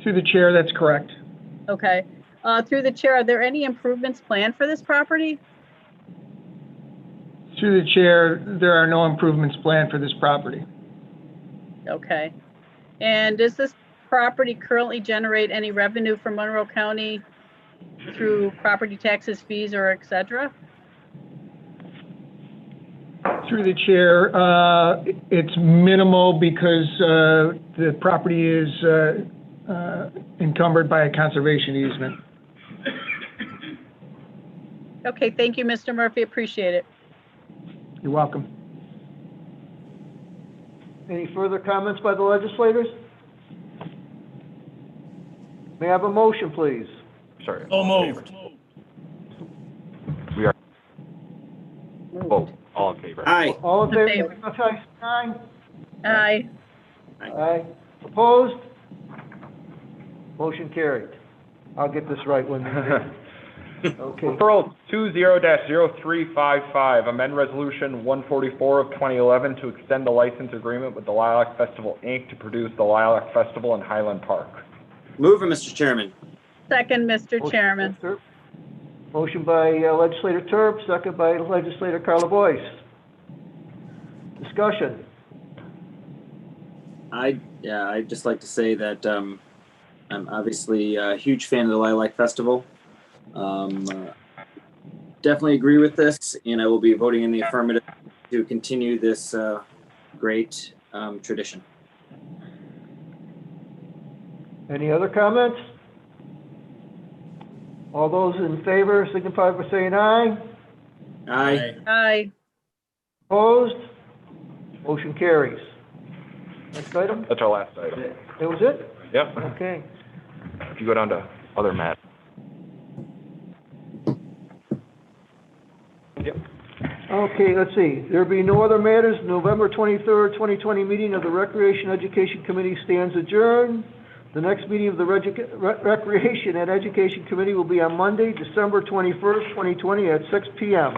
Through the chair, that's correct.
Okay. Through the chair, are there any improvements planned for this property?
Through the chair, there are no improvements planned for this property.
Okay. And does this property currently generate any revenue for Monroe County through property taxes, fees, or et cetera?
Through the chair, it's minimal because the property is encumbered by a conservation easement.
Okay, thank you, Mr. Murphy. Appreciate it.
You're welcome.
Any further comments by the legislators? May I have a motion, please?
Sorry.
So moved.
We are, vote, all in favor.
Aye.
All in
In
favor,
favor.
signify by saying
Aye.
aye. Aye. Opposed? Motion carried. I'll get this right when okay.
Referral 20-0355, amend resolution 144 of 2011 to extend the license agreement with the Lilac Festival, Inc. to produce the Lilac Festival in Highland Park.
Move it, Mr. Chairman.
Second, Mr. Chairman.
Motion by legislator Turp, second by legislator Carla Boyce. Discussion.
I'd just like to say that I'm obviously a huge fan of the Lilac Festival. Definitely agree with this, and I will be voting in the affirmative to continue this great tradition.
Any other comments? All those in favor signify by saying aye.
Aye.
Aye.
Opposed? Motion carries. Next item?
That's our last item.
That was it?
Yep.
Okay.
If you go down to other matters. Yep.
Okay, let's see. There be no other matters. November 23rd, 2020 meeting of the Recreation Education Committee stands adjourned. The next meeting of the Recreation and Education Committee will be on Monday, December 21st, 2020 at 6 p.m.